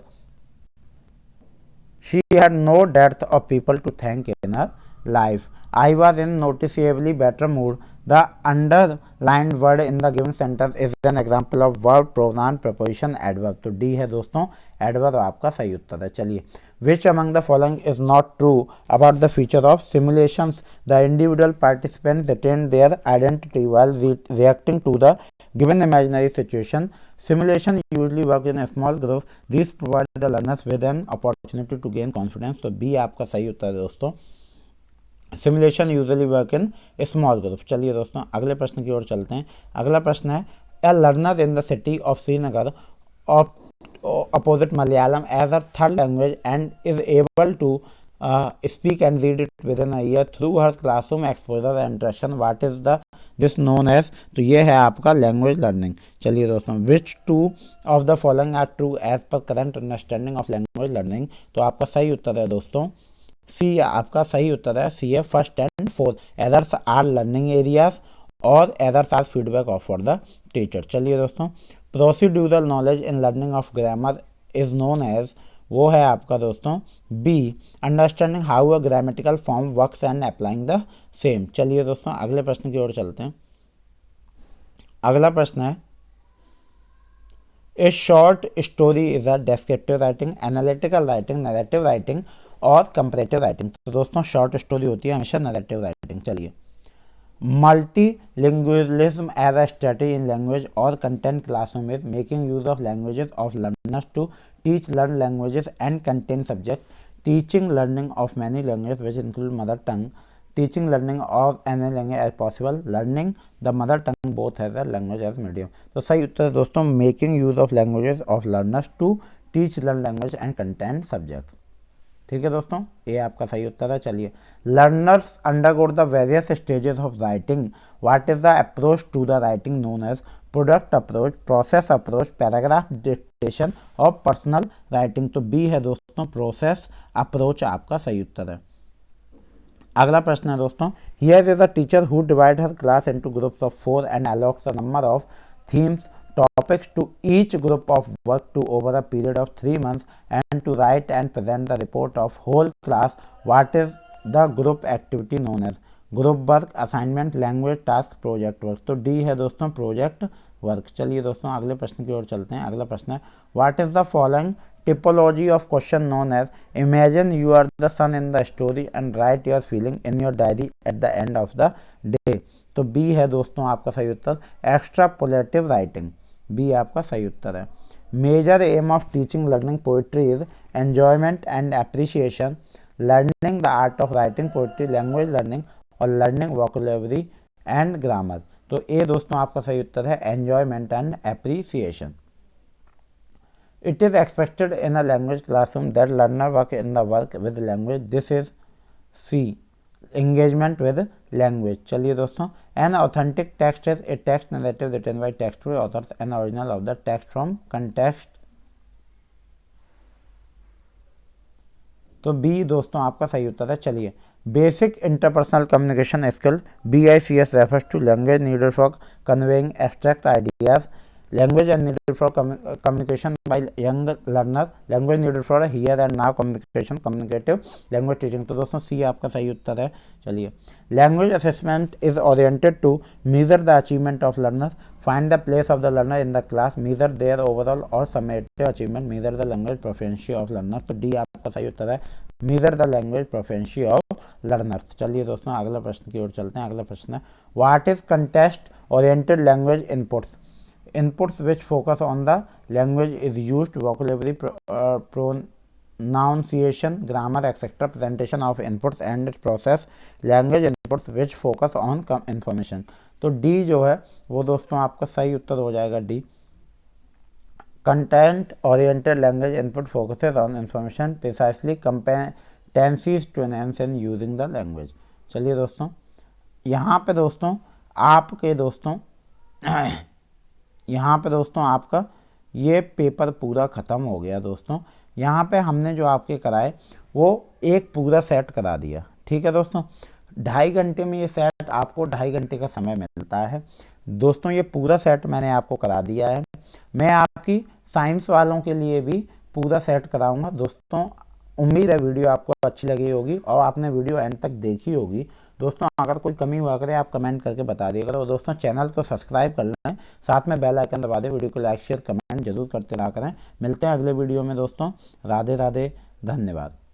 [SPEAKER 2] she had no depth of people to thank in her life. I was in noticeably better mood. The underlined word in the given sentence is an example of verb, pronoun, preposition, adverb। तो D है दोस्तों adverb आपका सही उत्तर है। चलिए, which among the following is not true about the feature of simulations? The individual participants retain their identity while reacting to the given imaginary situation. Simulation usually work in a small group. These provide the learners with an opportunity to gain confidence। तो B आपका सही उत्तर है दोस्तों, simulation usually work in small group. चलिए दोस्तों अगले प्रश्न की ओर चलते हैं। अगला प्रश्न है a learner in the city of Srinagar of opposite Malayalam as a third language and is able to speak and read it within a year through her classroom exposure and interaction, what is the this known as? तो ये है आपका language learning. चलिए दोस्तों, which two of the following are true as per current understanding of language learning? तो आपका सही उत्तर है दोस्तों सी, आपका सही उत्तर है सी है first and fourth. Errors are learning areas और errors are feedback of for the teacher. चलिए दोस्तों, procedural knowledge in learning of grammar is known as, वो है आपका दोस्तों B, understanding how a grammatical form works and applying the same. चलिए दोस्तों अगले प्रश्न की ओर चलते हैं। अगला प्रश्न है a short story is a descriptive writing, analytical writing, narrative writing और कंपैरेटिव राइटिंग। तो दोस्तों शॉर्ट स्टोरी होती है हमेशा नैरेटिव राइटिंग। चलिए, multilingualism as a strategy in language और content classroom is making use of languages of learners to teach learn languages and content subject, teaching learning of many language which include mother tongue, teaching learning of any language as possible, learning the mother tongue both as a language as medium. तो सही उत्तर है दोस्तों making use of languages of learners to teach learn language and content subject. ठीक है दोस्तों, ये आपका सही उत्तर है। चलिए, learners undergo the various stages of writing, what is the approach to the writing known as? Product approach, process approach, paragraph dictation और पर्सनल राइटिंग। तो बी है दोस्तों प्रोसेस अप्रोच, आपका सही उत्तर है। अगला प्रश्न है दोस्तों, here is a teacher who divide her class into groups of 4 and a lots a number of themes topics to each group of work to over a period of 3 months and to write and present the report of whole class, what is the group activity known as? Group work, assignment, language, task, project work. तो D है दोस्तों project work. चलिए दोस्तों अगले प्रश्न की ओर चलते हैं। अगला प्रश्न है what is the following typology of question known as imagine you are the son in the story and write your feeling in your diary at the end of the day. तो बी है दोस्तों आपका सही उत्तर एक्स्ट्रापोलेटिव writing. B आपका सही उत्तर है। Major aim of teaching learning poetry is enjoyment and appreciation, learning the art of writing poetry, language learning और लर्निंग वोकैबुलरी एंड ग्रामर। तो ए दोस्तों आपका सही उत्तर है enjoyment and appreciation. It is expected in a language classroom that learner work in the work with language, this is C engagement with language। चलिए दोस्तों an authentic text is a text narrative written by textful authors, an original of the text from context। तो B दोस्तों आपका सही उत्तर है। चलिए basic interpersonal communication skill BICS refers to language needed for conveying abstract ideas, language and needed for communication by young learner, language needed for here and now communication, communicative language teaching. तो दोस्तों C आपका सही उत्तर है। चलिए language assessment is oriented to measure the achievement of learners, find the place of the learner in the class, major there overall और summative achievement, measure the language proficiency of learner. तो D आपका सही उत्तर है measure the language proficiency of learners. चलिए दोस्तों अगला प्रश्न की ओर चलते हैं। अगला प्रश्न है what is contest oriented language inputs, inputs which focus on the language is used, vocabulary, pronunciation, grammar, etc. Presentation of inputs and its process, language inputs which focus on information। तो D जो है वो दोस्तों आपका सही उत्तर हो जाएगा D। Content oriented language input focuses on information, precisely competencies to enhance in using the language. चलिए दोस्तों यहाँ पे दोस्तों आपका ये पेपर पूरा ख़त्म हो गया दोस्तों। यहाँ पे हमने जो आपके कराए वो एक पूरा सेट करा दिया, ठीक है दोस्तों। 2.5 घंटे में ये सेट आपको 2.5 घंटे का समय मिलता है दोस्तों। ये पूरा सेट मैंने आपको करा दिया है। मैं आपकी साइंस वालों के लिए भी पूरा सेट कराऊंगा दोस्तों। उम्मीद है वीडियो आपको अच्छी लगी होगी और आपने वीडियो एंड तक देखी होगी दोस्तों। अगर कोई कमी हुआ करे आप कमेंट करके बता दिएगा। तो दोस्तों चैनल को सब्सक्राइब कर लें, साथ में बेल आइकन दबा दें, वीडियो को लाइक शेयर कमेंट जरूर करते रहा करें। मिलते हैं अगले वीडियो में दोस्तों। राधे राधे, धन्यवाद।